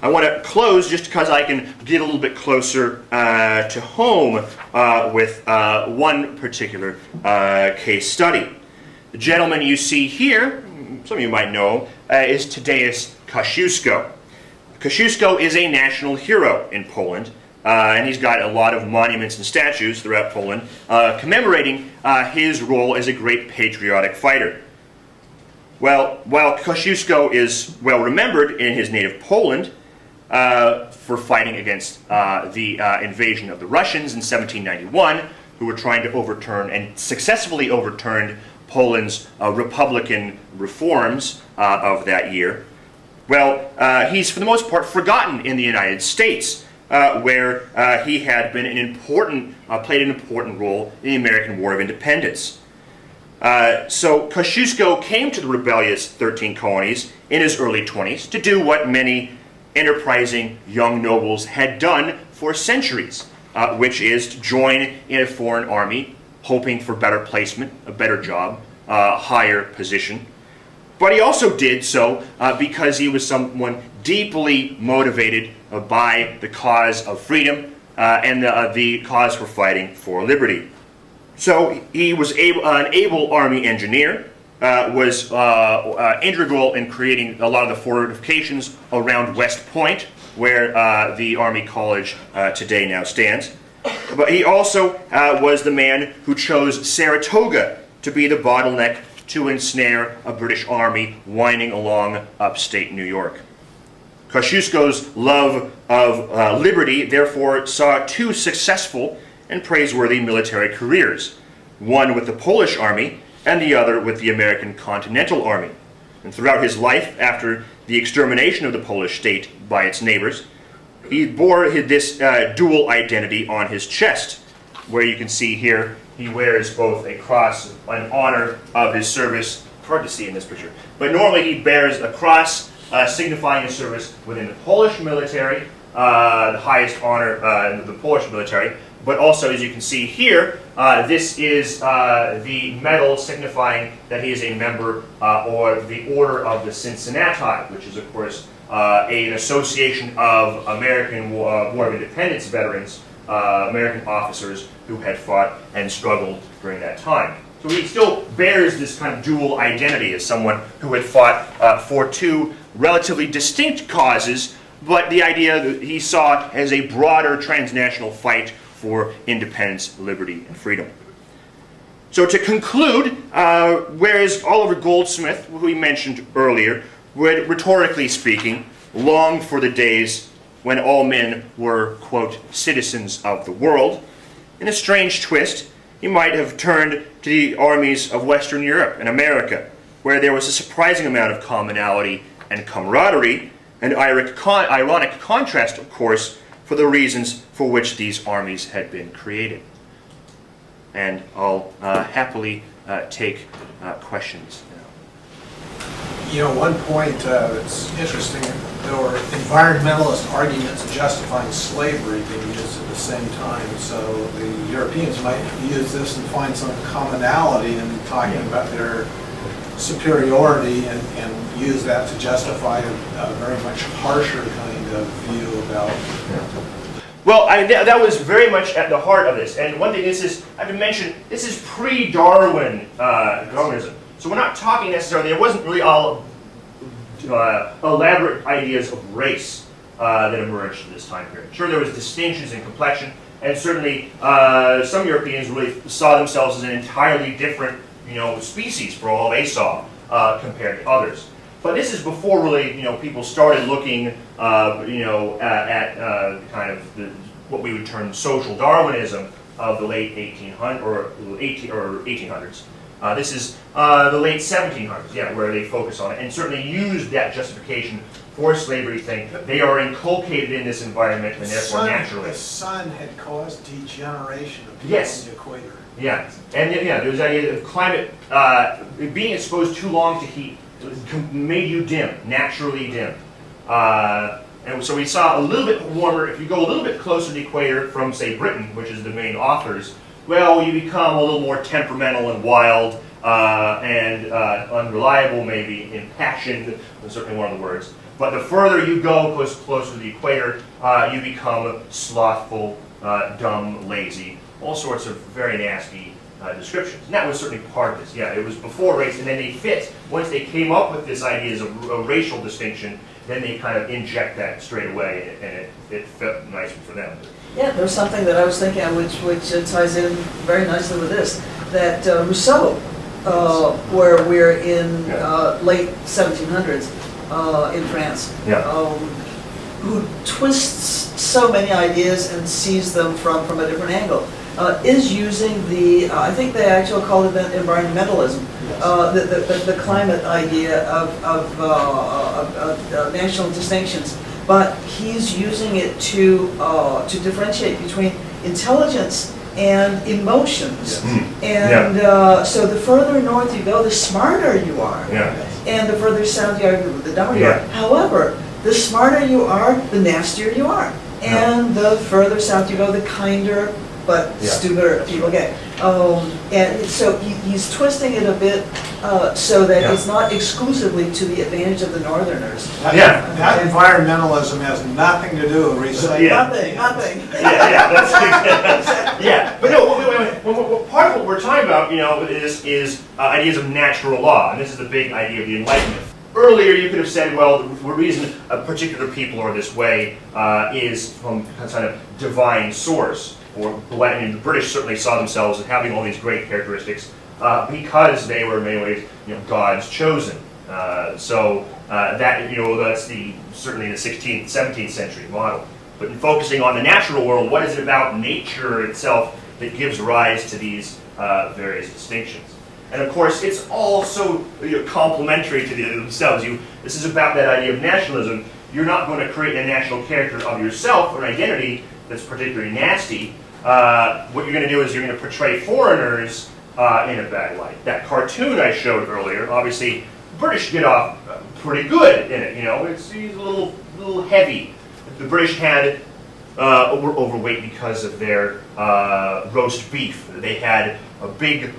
I want to close just because I can get a little bit closer to home with one particular case study. The gentleman you see here, some of you might know, is Tadeusz Kościuszko. Kościuszko is a national hero in Poland, and he's got a lot of monuments and statues throughout Poland commemorating his role as a great patriotic fighter. Well, while Kościuszko is well remembered in his native Poland for fighting against the invasion of the Russians in 1791, who were trying to overturn and successfully overturned Poland's Republican reforms of that year, well, he's for the most part forgotten in the United States, where he had been played an important role in the American War of Independence. So Kościuszko came to the rebellious 13 colonies in his early 20s to do what many enterprising young nobles had done for centuries, which is to join in a foreign army, hoping for better placement, a better job, higher position. But he also did so because he was someone deeply motivated by the cause of freedom and the cause for fighting for liberty. So he was an able army engineer, was integral in creating a lot of the fortifications around West Point, where the Army College today now stands. But he also was the man who chose Saratoga to be the bottleneck to ensnare a British army winding along upstate New York. Kosciuszko's love of liberty therefore saw two successful and praiseworthy military careers, one with the Polish army and the other with the American Continental Army. And throughout his life, after the extermination of the Polish state by its neighbors, he bore this dual identity on his chest, where you can see here he wears both a cross in honor of his service. It's hard to see in this picture, but normally he bears a cross signifying his service within the Polish military, the highest honor in the Polish military. But also, as you can see here, this is the medal signifying that he is a member or the Order of the Cincinnati, which is, of course, an association of American War of Independence veterans, American officers who had fought and struggled during that time. So he still bears this kind of dual identity as someone who had fought for two relatively distinct causes, but the idea that he saw as a broader transnational fight for independence, liberty, and freedom. So to conclude, whereas Oliver Goldsmith, who we mentioned earlier, would, rhetorically speaking, long for the days when all men were, quote, citizens of the world, in a strange twist, he might have turned to the armies of Western Europe and America, where there was a surprising amount of commonality and camaraderie, an ironic contrast, of course, for the reasons for which these armies had been created. And I'll happily take questions now. You know, one point that's interesting, there were environmentalist arguments justifying slavery being used at the same time. So the Europeans might use this and find some commonality in talking about their superiority and use that to justify a very much harsher kind of view about. Well, that was very much at the heart of this. And one thing, I have to mention, this is pre-Darwin Darwinism. So we're not talking necessarily, there wasn't really all elaborate ideas of race that emerged at this time period. Sure, there was distinctions in complexion, and certainly some Europeans really saw themselves as an entirely different, species for all they saw compared to others. But this is before really, people started looking, at kind of what we would term social Darwinism of the late 1800s. This is the late 1700s, where they focus on it, and certainly used that justification for slavery, thing. They are inculcated in this environment, and therefore naturally. The sun had caused degeneration of people Yes. on the equator. Yeah, and there was the idea of climate being exposed too long to heat made you dim, naturally dim. And so we saw a little bit warmer. If you go a little bit closer to the equator from, say, Britain, which is the main authors, well, you become a little more temperamental and wild and unreliable, maybe, impassioned, that's certainly one of the words. But the further you go closer to the equator, you become slothful, dumb, lazy, all sorts of very nasty descriptions. And that was certainly part of this. Yeah, it was before race, and then they fit. Once they came up with this idea of a racial distinction, then they kind of inject that straight away, and it fit nicely for them. Yeah, there's something that I was thinking of which ties in very nicely with this, that Rousseau, where we're in late 1700s in France, who twists so many ideas and sees them from a different angle, is using I think they actually call it environmentalism, the climate idea of national distinctions. But he's using it to differentiate between intelligence and emotions. And so the further north you go, the smarter you are. And the further south you are, the dumber you are. However, the smarter you are, the nastier you are. And the further south you go, the kinder but stupider people get. And so he's twisting it a bit so that it's not exclusively to the advantage of the northerners. That environmentalism has nothing to do with recycling. Nothing. But no, wait. Part of what we're talking about, is ideas of natural law, and this is the big idea of the Enlightenment. Earlier, you could have said, well, the reason particular people are this way is from a kind of divine source. Or the British certainly saw themselves as having all these great characteristics because they were in many ways, God's chosen. So That's certainly the 16th, 17th century model. But in focusing on the natural world, what is it about nature itself that gives rise to these various distinctions? And of course, it's all so complementary to themselves. This is about that idea of nationalism. You're not going to create a national character of yourself or an identity that's particularly nasty. What you're going to do is you're going to portray foreigners in a bad light. That cartoon I showed earlier, obviously, British get off pretty good in it. It's a little heavy. The British were overweight because of their roast beef. They had big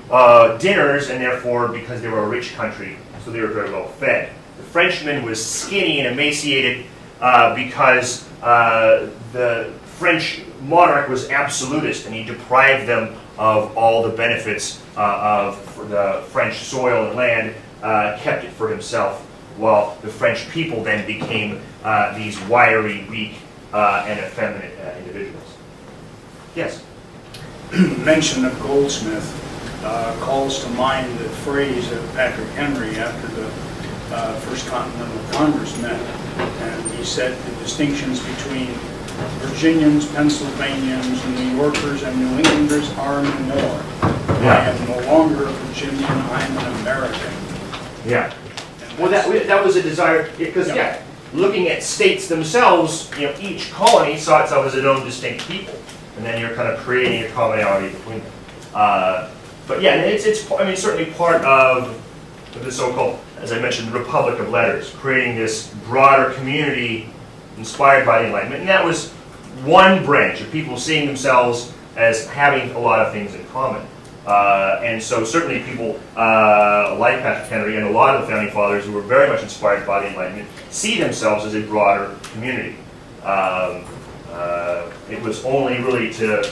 dinners, and therefore, because they were a rich country, so they were very well fed. The Frenchman was skinny and emaciated because the French monarch was absolutist, and he deprived them of all the benefits of the French soil and land, kept it for himself, while the French people then became these wiry, weak, and effeminate individuals. Yes? Mention of Goldsmith calls to mind the phrase of Patrick Henry after the First Continental Congress met, and he said the distinctions between Virginians, Pennsylvanians, New Yorkers, and New Englanders are no more. I am no longer a Virginian, I'm an American. Yeah. Well, that was a desire, because looking at states themselves, each colony saw itself as its own distinct people, and then you're kind of creating a commonality between them. But yeah, it's certainly part of the so-called, as I mentioned, Republic of Letters, creating this broader community inspired by the Enlightenment, and that was one branch of people seeing themselves as having a lot of things in common. And so certainly people like Patrick Henry and a lot of the Founding Fathers who were very much inspired by the Enlightenment see themselves as a broader community. It was only really to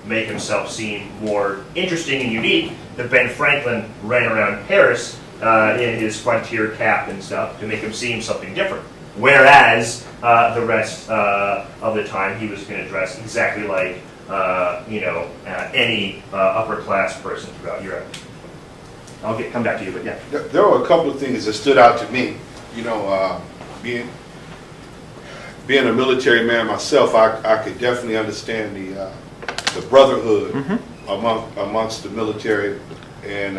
make himself seem more interesting and unique that Ben Franklin ran around Paris in his frontier cap and stuff to make him seem something different. Whereas the rest of the time he was going to dress exactly like any upper class person throughout Europe. I'll come back to you, but yeah. There were a couple of things that stood out to me. Being a military man myself, I could definitely understand the brotherhood amongst the military, and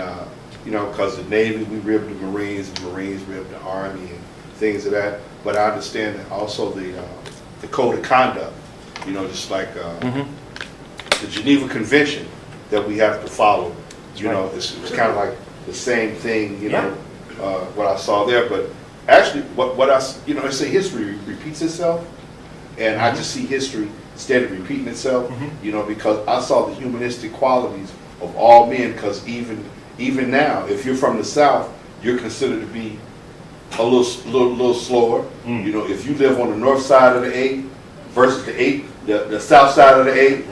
because the Navy, we ribbed the Marines, the Marines ribbed the Army, and things of that. But I understand that also the code of conduct, just like the Geneva Convention that we have to follow. It's kind of like the same thing, what I saw there. But actually, what I, they say history repeats itself, and I just see history instead of repeating itself, because I saw the humanistic qualities of all men, because even now, if you're from the South, you're considered to be a little slower. If you live on the north side of the 8 versus the south side of the 8,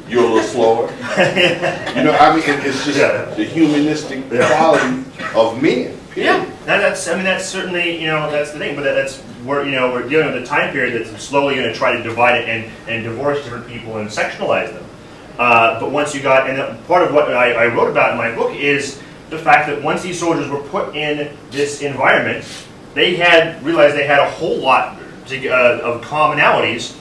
you're a little slower. It's just the humanistic quality of men. Yeah, that's certainly, that's the thing, but that's where, we're dealing with a time period that's slowly going to try to divide it and divorce different people and sectionalize them. But once you got, and part of what I wrote about in my book is the fact that once these soldiers were put in this environment, they realized they had a whole lot of commonalities.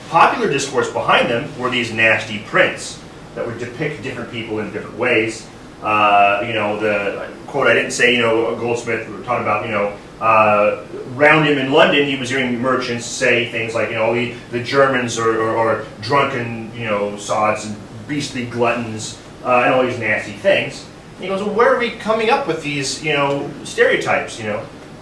Popular discourse behind them were these nasty prints that would depict different people in different ways. The quote I didn't say, Goldsmith, we were talking about, around him in London, he was hearing merchants say things like, the Germans are drunken, sods and beastly gluttons, and all these nasty things. And he goes, well, where are we coming up with these, stereotypes,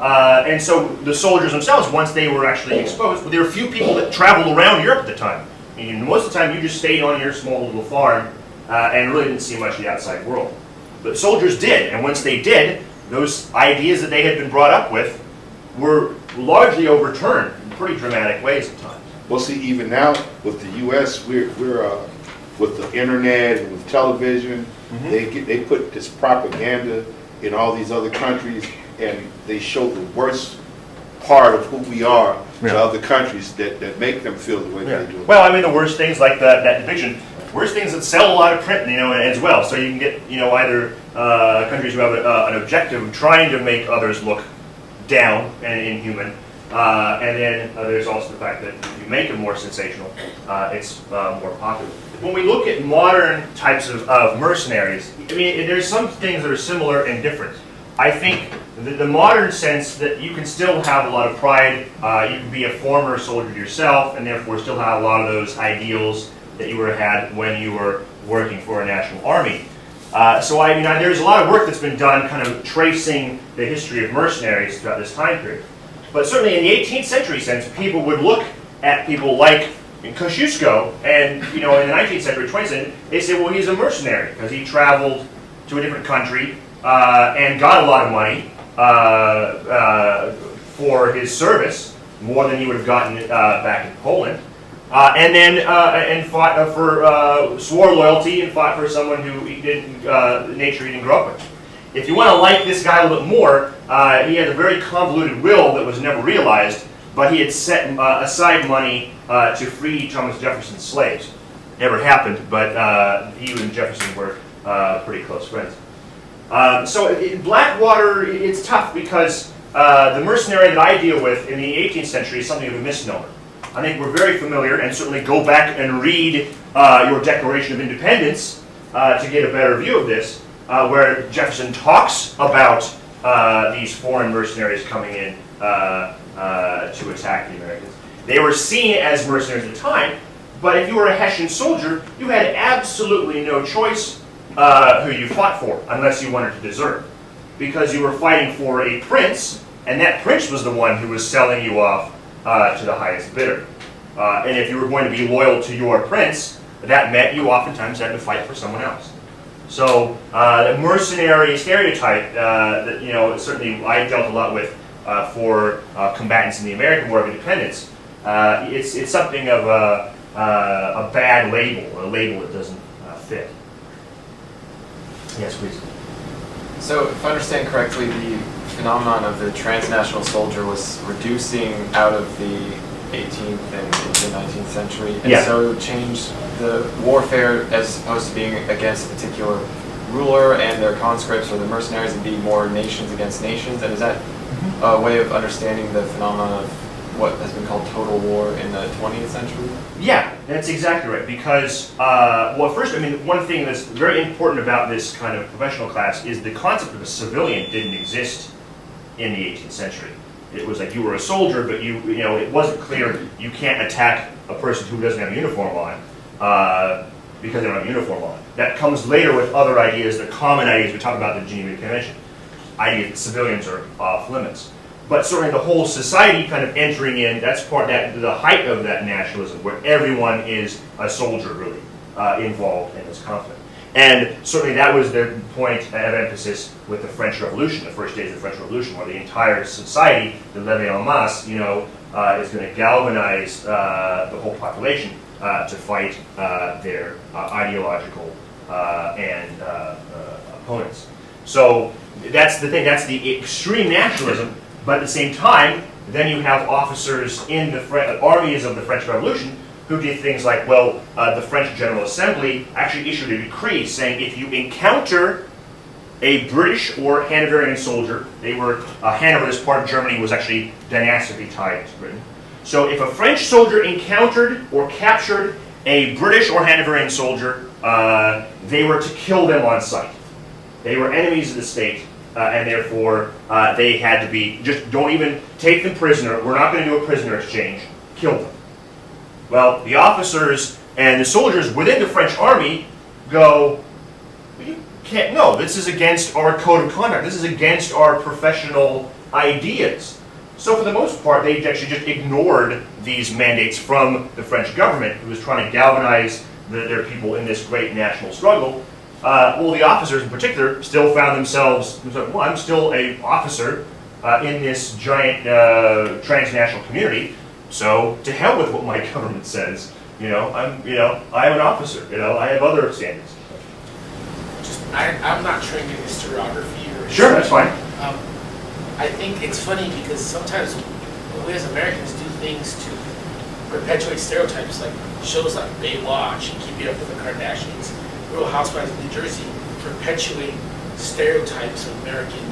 And so the soldiers themselves, once they were actually exposed, there were few people that traveled around Europe at the time. Most of the time, you just stayed on your small little farm and really didn't see much of the outside world. But soldiers did, and once they did, those ideas that they had been brought up with were largely overturned in pretty dramatic ways at times. Well, see, even now with the U.S., we're with the internet and with television, they put this propaganda in all these other countries, and they show the worst part of who we are to other countries that make them feel the way they do. Well, the worst things like that depiction, worst things that sell a lot of print, as well. So you can get, either countries who have an objective of trying to make others look down and inhuman. And then there's also the fact that if you make it more sensational, it's more popular. When we look at modern types of mercenaries, I mean, there's some things that are similar and different. I think the modern sense that you can still have a lot of pride, you can be a former soldier yourself, and therefore still have a lot of those ideals that you had when you were working for a national army. So I mean, there's a lot of work that's been done kind of tracing the history of mercenaries throughout this time period. But certainly in the 18th century sense, people would look at people like Kosciuszko, and in the 19th century, 20th century, they say, well, he's a mercenary because he traveled to a different country and got a lot of money for his service, more than he would have gotten back in Poland, and then swore loyalty and fought for someone who nature he didn't grow up with. If you want to like this guy a little bit more, he had a very convoluted will that was never realized, but he had set aside money to free Thomas Jefferson's slaves. Never happened, but he and Jefferson were pretty close friends. So in Blackwater, it's tough because the mercenary that I deal with in the 18th century is something of a misnomer. I think we're very familiar, and certainly go back and read your Declaration of Independence to get a better view of this, where Jefferson talks about these foreign mercenaries coming in to attack the Americans. They were seen as mercenaries at the time, but if you were a Hessian soldier, you had absolutely no choice who you fought for, unless you wanted to desert, because you were fighting for a prince, and that prince was the one who was selling you off to the highest bidder. And if you were going to be loyal to your prince, that meant you oftentimes had to fight for someone else. So the mercenary stereotype that certainly I dealt a lot with for combatants in the American War of Independence, it's something of a bad label, a label that doesn't fit. Yes, please. So, if I understand correctly, the phenomenon of the transnational soldier was reducing out of the 18th and into the 19th century, and so changed the warfare as opposed to being against a particular ruler and their conscripts or the mercenaries, and be more nations against nations. And is that a way of understanding the phenomenon of what has been called total war in the 20th century? Yeah, that's exactly right. Because, well, first, I mean, one thing that's very important about this kind of professional class is the concept of a civilian didn't exist in the 18th century. It was like you were a soldier, but it wasn't clear you can't attack a person who doesn't have a uniform on because they don't have a uniform on. That comes later with other ideas, the common ideas we talk about in the Geneva Convention. Idea that civilians are off limits. But certainly the whole society kind of entering in, that's the height of that nationalism, where everyone is a soldier, really, involved in this conflict. And certainly that was their point of emphasis with the French Revolution, the first days of the French Revolution, where the entire society, the levée en masse, is going to galvanize the whole population to fight their ideological and opponents. So that's the thing, that's the extreme nationalism. But at the same time, then you have officers in the armies of the French Revolution who did things like, well, the French General Assembly actually issued a decree saying if you encounter a British or Hanoverian soldier, Hanover, this part of Germany, was actually dynastically tied to Britain. So if a French soldier encountered or captured a British or Hanoverian soldier, they were to kill them on sight. They were enemies of the state. And therefore, they had to be, just don't even take them prisoner. We're not going to do a prisoner exchange. Kill them. Well, the officers and the soldiers within the French army go, you can't, no, this is against our code of conduct. This is against our professional ideas. So for the most part, they actually just ignored these mandates from the French government, who was trying to galvanize their people in this great national struggle. Well, the officers in particular still found themselves, well, I'm still an officer in this giant transnational community, so to hell with what my government says. I'm an officer. I have other standards. I'm not trained in historiography. Sure, that's fine. I think it's funny because sometimes we as Americans do things to perpetuate stereotypes, like shows like Baywatch and Keeping Up with the Kardashians. Real Housewives of New Jersey perpetuate stereotypes of American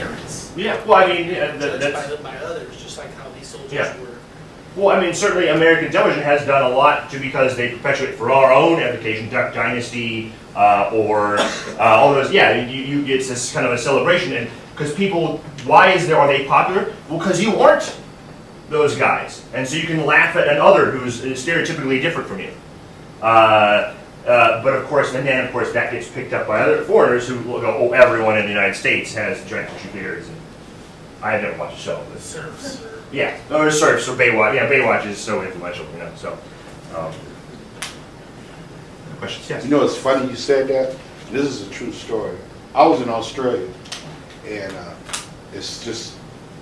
appearance. Yeah, well, I mean, Judged by others, just like how these soldiers Yeah. were. well, I mean, certainly American television has done a lot because they perpetuate for our own education, Duck Dynasty, or all those. Yeah, it's this kind of a celebration, and because people, are they popular? Well, because you aren't those guys, and so you can laugh at another who's stereotypically different from you. But of course, and then of course that gets picked up by other foreigners who will go, oh, everyone in the United States has giant fishy beards. And I've never watched the show. But Serfs. yeah, or Surfs or Baywatch. Yeah, Baywatch is so influential, you know. So, questions? Yes. You know, it's funny you said that. This is a true story. I was in Australia, and it's just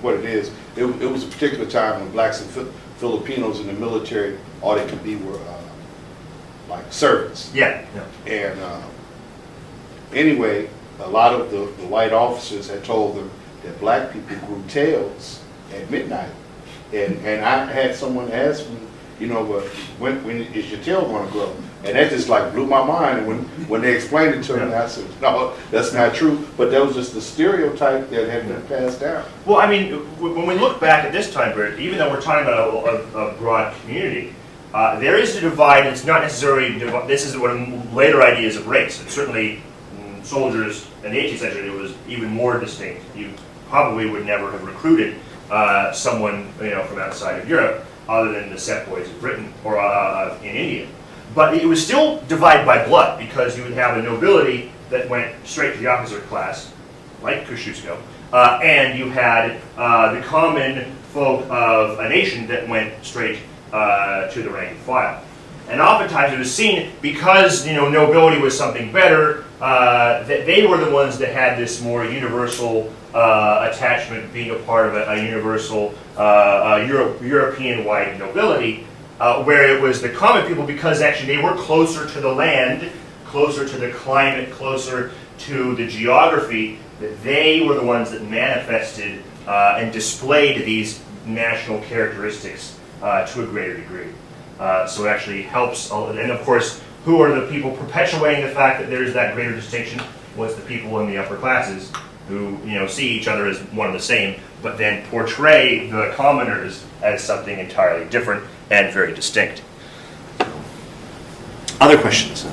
what it is. It was a particular time when blacks and Filipinos in the military, all they could be were like servants. Yeah. And anyway, a lot of the white officers had told them that black people grew tails at midnight. And I had someone ask me, you know, when is your tail going to grow? And that just like blew my mind. And when they explained it to me, I said, no, that's not true. But that was just the stereotype that had been passed down. Well, I mean, when we look back at this time period, even though we're talking about a broad community, there is a divide. It's not necessarily, this is what later ideas of race. And certainly soldiers in the 18th century, it was even more distinct. You probably would never have recruited someone, you know, from outside of Europe, other than the sepoys of Britain or in India. But it was still divided by blood, because you would have a nobility that went straight to the officer class, like Kosciuszko, and you had the common folk of a nation that went straight to the rank and file. And oftentimes it was seen, because, you know, nobility was something better, that they were the ones that had this more universal attachment, being a part of a universal European-wide nobility, where it was the common people, because actually they were closer to the land, closer to the climate, closer to the geography, that they were the ones that manifested and displayed these national characteristics to a greater degree. So it actually helps, and of course, who are the people perpetuating the fact that there's that greater distinction? Was the people in the upper classes who, you know, see each other as one and the same, but then portray the commoners as something entirely different and very distinct. Other questions?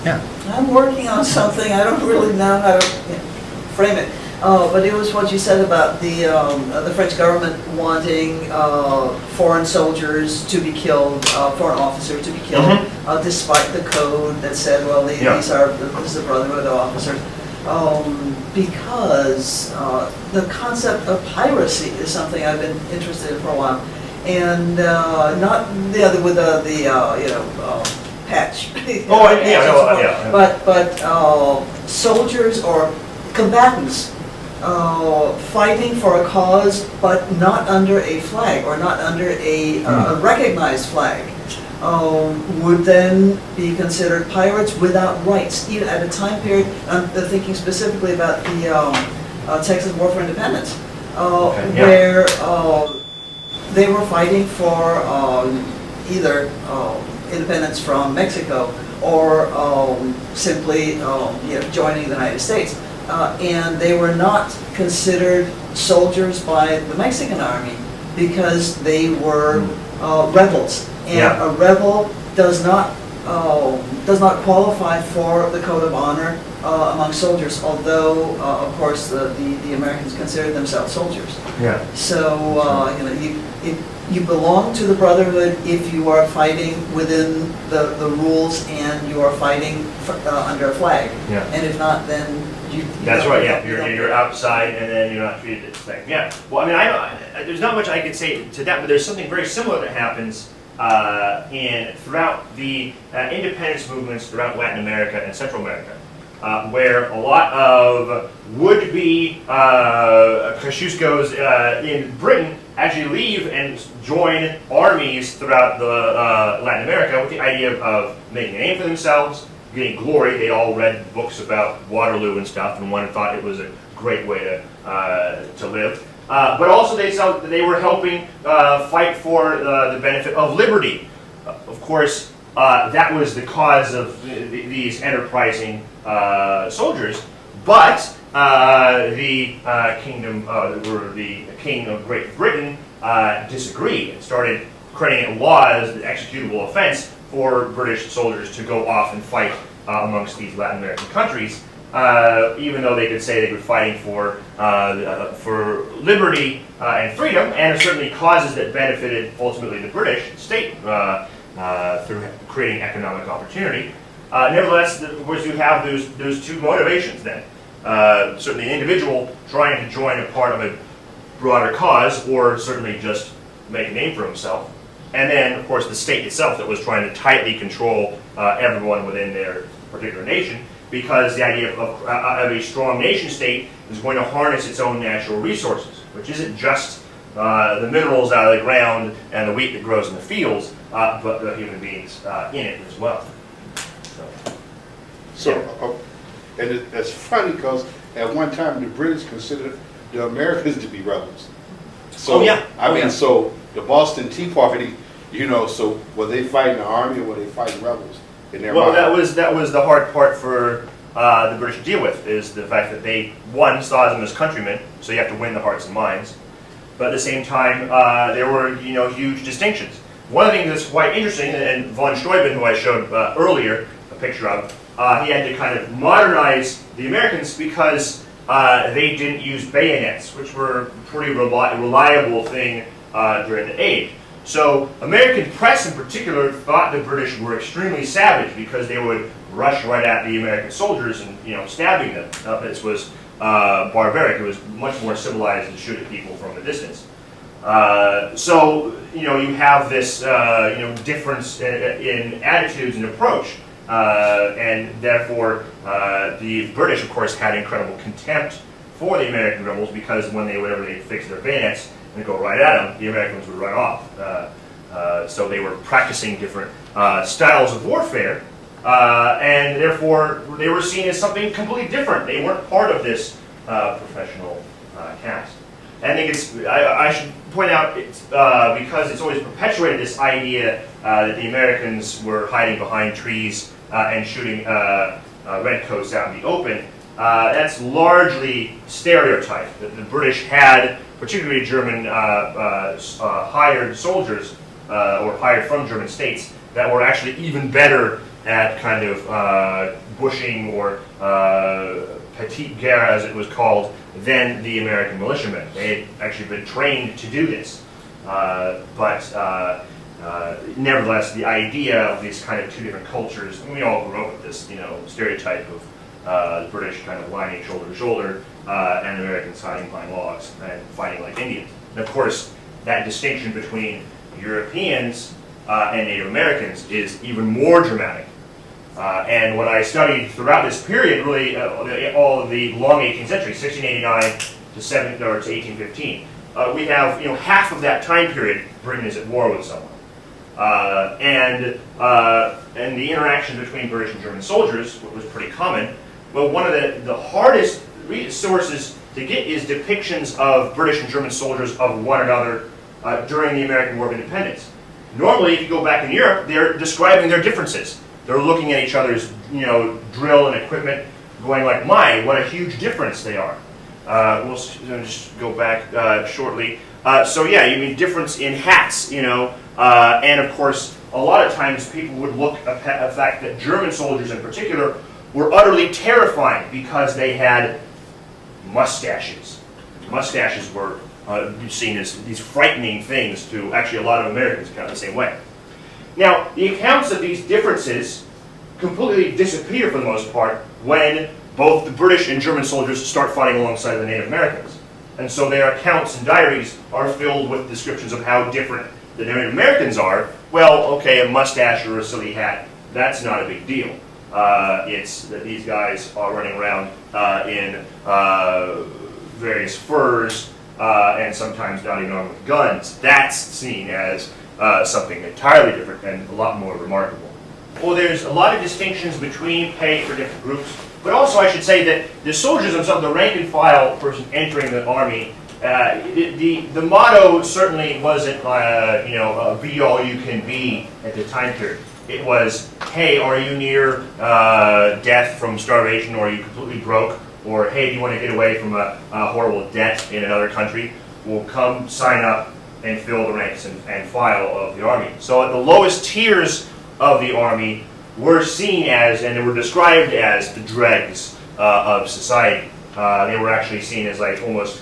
Yeah. I'm working on something, I don't really know how to frame it, but it was what you said about the French government wanting foreign soldiers to be killed, foreign officers to be killed, despite the code that said, well, this is the Brotherhood of Officers. Because the concept of piracy is something I've been interested in for a while, and not the other with the patch. But soldiers or combatants fighting for a cause, but not under a flag or not under a recognized flag. Would then be considered pirates without rights, even at a time period. I'm thinking specifically about the Texas War for Independence, where they were fighting for either independence from Mexico or simply joining the United States, and they were not considered soldiers by the Mexican army because they were rebels. And a rebel does not qualify for the code of honor among soldiers, although of course the Americans considered themselves soldiers. Yeah. So you belong to the Brotherhood if you are fighting within the rules and you are fighting under a flag. Yeah. And if not, then you. That's right. Yeah, you're outside, and then you're not treated as a thing. Yeah. Well, I mean, there's not much I could say to that, but there's something very similar that happens throughout the independence movements throughout Latin America and Central America, where a lot of would-be Kosciuszkos in Britain actually leave and join armies throughout the Latin America with the idea of making a name for themselves, getting glory. They all read books about Waterloo and stuff, and one thought it was a great way to live. But also they saw that they were helping fight for the benefit of liberty. Of course, that was the cause of these enterprising soldiers. But the kingdom, or the king of Great Britain, disagreed and started creating a law as an executable offense for British soldiers to go off and fight amongst these Latin American countries, even though they could say they were fighting for liberty and freedom, and certainly causes that benefited ultimately the British state through creating economic opportunity. Nevertheless, of course, you have those two motivations then. Certainly an individual trying to join a part of a broader cause, or certainly just make a name for himself. And then, of course, the state itself that was trying to tightly control everyone within their particular nation, because the idea of a strong nation state is going to harness its own natural resources, which isn't just the minerals out of the ground and the wheat that grows in the fields, but the human beings in it as well. And it's funny because at one time the British considered the Americans to be rebels. So, so the Boston Tea Party, so were they fighting the army or were they fighting rebels in their mind? That was the hard part for the British to deal with, is the fact that they, one, saw them as countrymen, so you have to win the hearts and minds. But at the same time, there were huge distinctions. One of the things that's quite interesting, and von Steuben, who I showed earlier a picture of, he had to kind of modernize the Americans because they didn't use bayonets, which were a pretty reliable thing during the age. So American press in particular thought the British were extremely savage because they would rush right at the American soldiers and stabbing them. This was barbaric. It was much more civilized to shoot at people from a distance. So you have this difference in attitudes and approach. And therefore, the British, of course, had incredible contempt for the American rebels because whenever they fix their bayonets and go right at them, the Americans would run off. So they were practicing different styles of warfare, and therefore they were seen as something completely different. They weren't part of this professional caste. And I think I should point out, because it's always perpetuated this idea that the Americans were hiding behind trees and shooting redcoats out in the open. That's largely stereotyped. That the British had, particularly German hired soldiers, or hired from German states, that were actually even better at kind of bushing or petite guerre, as it was called, than the American militiamen. They had actually been trained to do this. But nevertheless, the idea of these kind of two different cultures, and we all grew up with this, stereotype of the British kind of lining shoulder to shoulder, and the Americans hiding behind logs and fighting like Indians. And of course, that distinction between Europeans and Native Americans is even more dramatic. And what I studied throughout this period, really all of the long 18th century, 1689 to 1815, we have half of that time period Britain is at war with someone, and the interaction between British and German soldiers was pretty common. Well, one of the hardest sources to get is depictions of British and German soldiers of one another during the American War of Independence. Normally, if you go back in Europe, they're describing their differences. They're looking at each other's, drill and equipment, going like, "My, what a huge difference they are." We'll just go back shortly. So yeah, you mean difference in hats, and of course, a lot of times people would look at the fact that German soldiers in particular were utterly terrifying because they had mustaches. Mustaches were seen as these frightening things to actually a lot of Americans, kind of the same way. Now, the accounts of these differences completely disappear for the most part when both the British and German soldiers start fighting alongside the Native Americans. And so their accounts and diaries are filled with descriptions of how different the Native Americans are. Well, okay, a mustache or a silly hat, that's not a big deal. It's that these guys are running around in various furs and sometimes not even armed with guns. That's seen as something entirely different and a lot more remarkable. Well, there's a lot of distinctions between pay for different groups, but also I should say that the soldiers themselves, the rank and file person entering the army, the motto certainly wasn't be all you can be at the time period. It was, hey, are you near death from starvation, or are you completely broke, or hey, do you want to get away from a horrible debt in another country, will come sign up and fill the ranks and file of the army. So at the lowest tiers of the army were seen as, and they were described as, the dregs of society. They were actually seen as like almost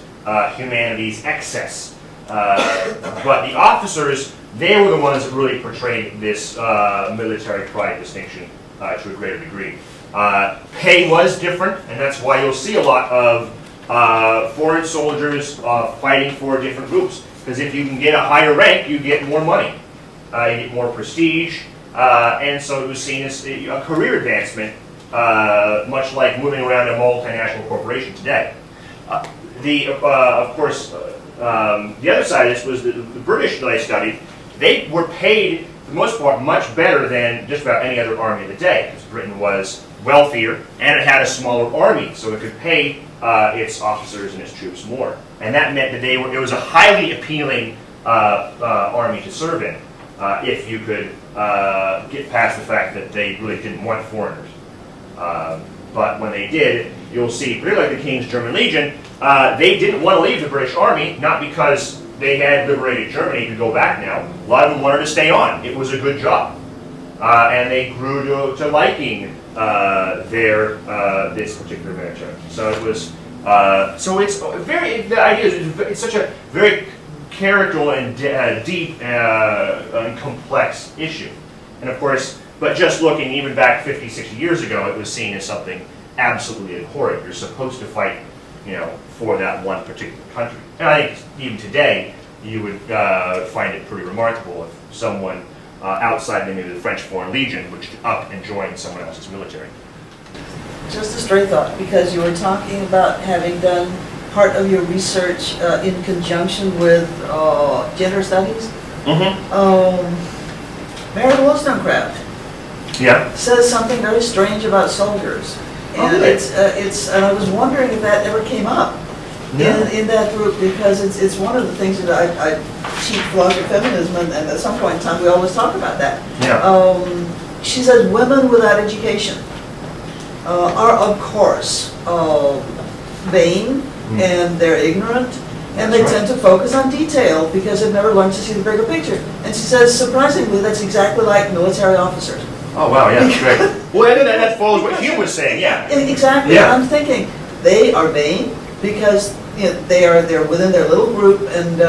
humanity's excess. But the officers, they were the ones that really portrayed this military pride distinction to a greater degree. Pay was different, and that's why you'll see a lot of foreign soldiers fighting for different groups. Because if you can get a higher rank, you get more money, you get more prestige, and so it was seen as a career advancement, much like moving around a multinational corporation today. Of course, the other side of this was the British that I studied. They were paid, for the most part, much better than just about any other army of the day, because Britain was wealthier and it had a smaller army, so it could pay its officers and its troops more. And that meant that it was a highly appealing army to serve in, if you could get past the fact that they really didn't want foreigners. But when they did, you'll see, particularly like the King's German Legion, they didn't want to leave the British Army, not because they had liberated Germany to go back now. A lot of them wanted to stay on. It was a good job. And they grew to liking this particular military. So it was, so it's very, the idea is it's such a very character and deep and complex issue. And of course, but just looking even back 50, 60 years ago, it was seen as something absolutely abhorrent. You're supposed to fight, for that one particular country. And I think even today, you would find it pretty remarkable if someone outside maybe the French Foreign Legion would up and join someone else's military. Just a stray thought, because you were talking about having done part of your research in conjunction with gender studies. Mary Wollstonecraft says something very strange about soldiers. And and I was wondering if that ever came up in that group, because it's one of the things that I teach philosophy of feminism, and at some point in time we always talk about that. She says women without education are of course vain, and they're ignorant, and they tend to focus on detail because they've never learned to see the bigger picture. And she says, surprisingly, that's exactly like military officers. Oh wow, yeah, that's great. Well, that follows what Hume was saying, yeah. Exactly. Yeah. I'm thinking they are vain because they're within their little group, and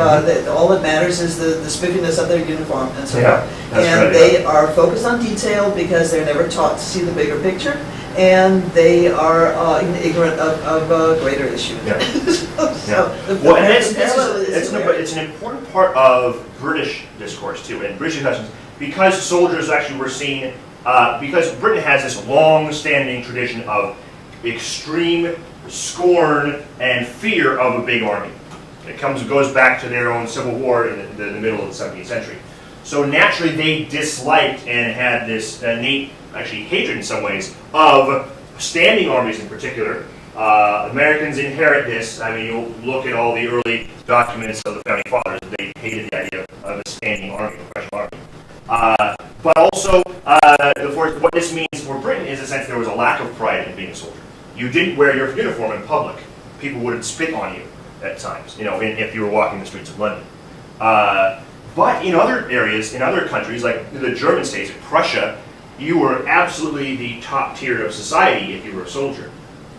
all that matters is the spiffiness of their uniform and so on. And they are focused on detail because they're never taught to see the bigger picture, and they are ignorant of greater issues. Well, and it's an important part of British discourse too, and British discussions, because soldiers actually were seen, because Britain has this long-standing tradition of extreme scorn and fear of a big army. It goes back to their own civil war in the middle of the 17th century. So naturally they disliked and had this innate, actually hatred in some ways, of standing armies in particular. Americans inherit this. I mean, you'll look at all the early documents of the Founding Fathers, they hated the idea of a standing army, a professional army. But also, what this means for Britain is, in a sense, there was a lack of pride in being a soldier. You didn't wear your uniform in public. People would spit on you at times, if you were walking the streets of London. But in other areas, in other countries, like the German states, Prussia, you were absolutely the top tier of society if you were a soldier.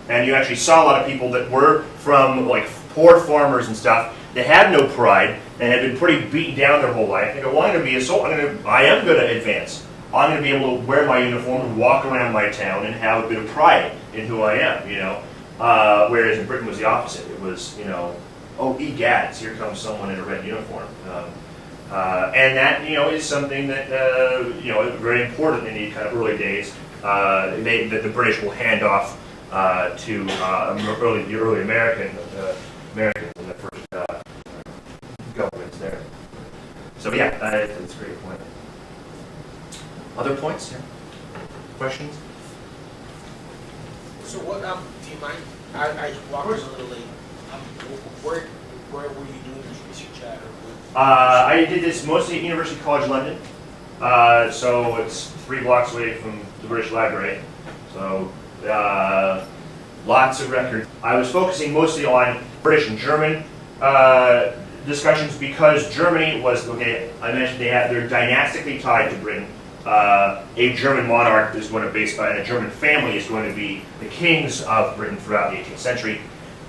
And you actually saw a lot of people that were from like poor farmers and stuff that had no pride and had been pretty beaten down their whole life. They go, well, I'm going to be a soldier. I am going to advance. I'm going to be able to wear my uniform and walk around my town and have a bit of pride in who I am, whereas in Britain was the opposite. It was, oh, egads, here comes someone in a red uniform. And that, is something that, very important in these kind of early days, that the British will hand off to the early Americans in the first governments there. So yeah, that's a great point. Other points? Yeah. Questions? So what, do you mind, I walked in a little late, where were you doing this research at? I did this mostly at University College London, so it's 3 blocks away from the British Library. So lots of records. I was focusing mostly on British and German discussions because Germany was, okay, I mentioned they're dynastically tied to Britain. A German monarch is going to and a German family is going to be the kings of Britain throughout the 18th century.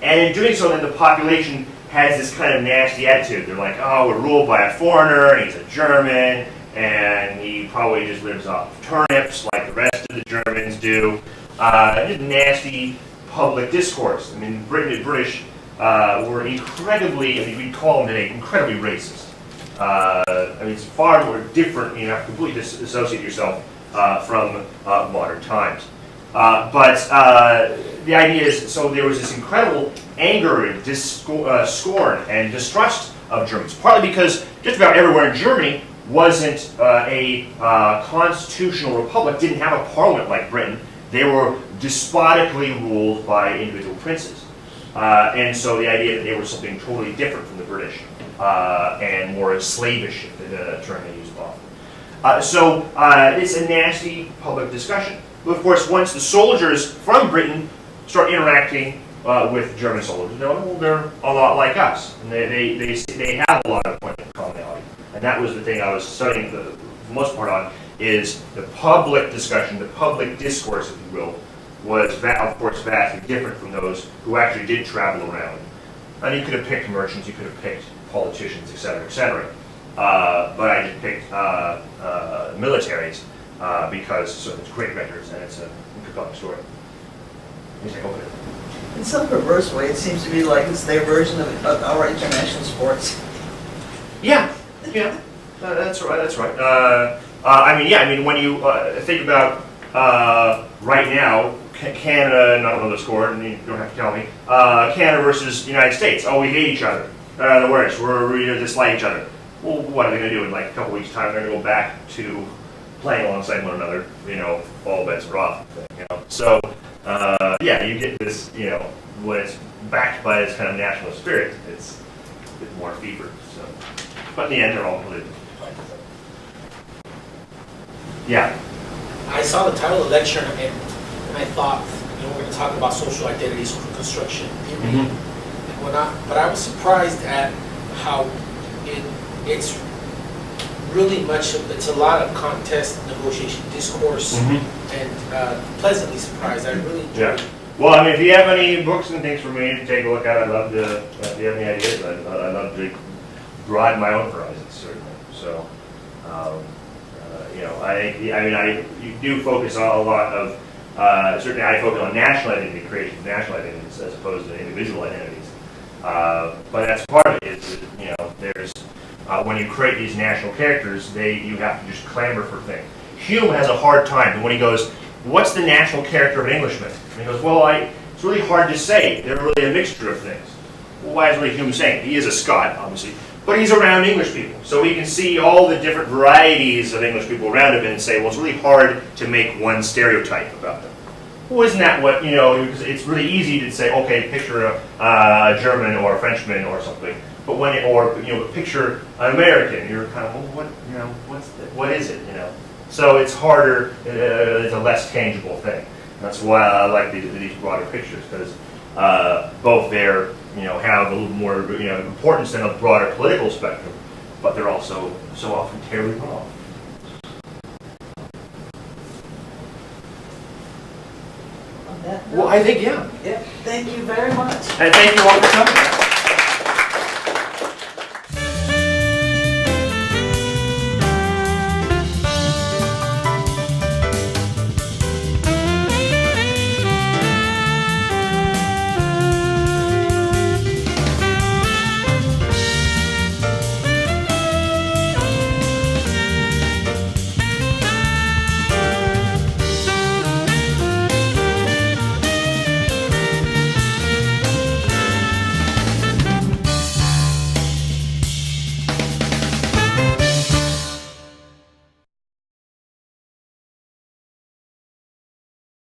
And in doing so, then the population has this kind of nasty attitude. They're like, oh, we're ruled by a foreigner, and he's a German, and he probably just lives off of turnips like the rest of the Germans do. Just nasty public discourse. I mean, British were incredibly, I mean, we'd call them today incredibly racist. I mean, it's far more different. You have to completely disassociate yourself from modern times. But the idea is, so there was this incredible anger and scorn and distrust of Germans, partly because just about everywhere in Germany wasn't a constitutional republic, didn't have a parliament like Britain. They were despotically ruled by individual princes. And so the idea that they were something totally different from the British and more slavish, the term they used often. So it's a nasty public discussion. But of course, once the soldiers from Britain start interacting with German soldiers, they're a lot like us. And they have a lot of points of commonality. And that was the thing I was studying the most part on, is the public discussion, the public discourse, if you will, was, of course, vastly different from those who actually did travel around. And you could have picked merchants, you could have picked politicians, et cetera, et cetera. But I just picked militaries because so it's great records and it's a compelling story. Let me take a look at it. In some perverse way, it seems to be like it's their version of our international sports. Yeah, that's right. That's right. I mean, when you think about right now, Canada, and I don't know the score, and you don't have to tell me. Canada versus the United States. Oh, we hate each other. The worst. We dislike each other. Well, what are they going to do in like a couple weeks' time? They're going to go back to playing alongside one another. All bets are off. So you get this. When it's backed by this kind of national spirit, it's a bit more fevered. So, but in the end, they're all political. Yeah. I saw the title of the lecture and I thought, we're going to talk about social identity, social construction theory and whatnot, but I was surprised at how it's really it's a lot of contest, negotiation, discourse, and pleasantly surprised. I really enjoyed it. Well, I mean, if you have any books and things for me to take a look at, I'd love to, if you have any ideas, I'd love to broaden my own horizons, certainly. So, you do focus on a lot of, certainly I focus on national identity, creation of national identities as opposed to individual identities. But that's part of it, is that, there's, when you create these national characters, you have to just clamor for things. Hume has a hard time, and when he goes, what's the national character of an Englishman? And he goes, well, it's really hard to say. They're really a mixture of things. Well, why is really Hume saying? He is a Scot, obviously. But he's around English people. So he can see all the different varieties of English people around him and say, well, it's really hard to make one stereotype about them. Well, isn't that what, it's really easy to say, okay, picture a German or a Frenchman or something. But picture an American, you're kind of, well, what is it, So it's harder, it's a less tangible thing. That's why I like these broader pictures, because both they're, have a little more, importance than a broader political spectrum, but they're also so often terribly wrong. On that note, Well, I think, yeah. yeah. Thank you very much. And thank you all for coming.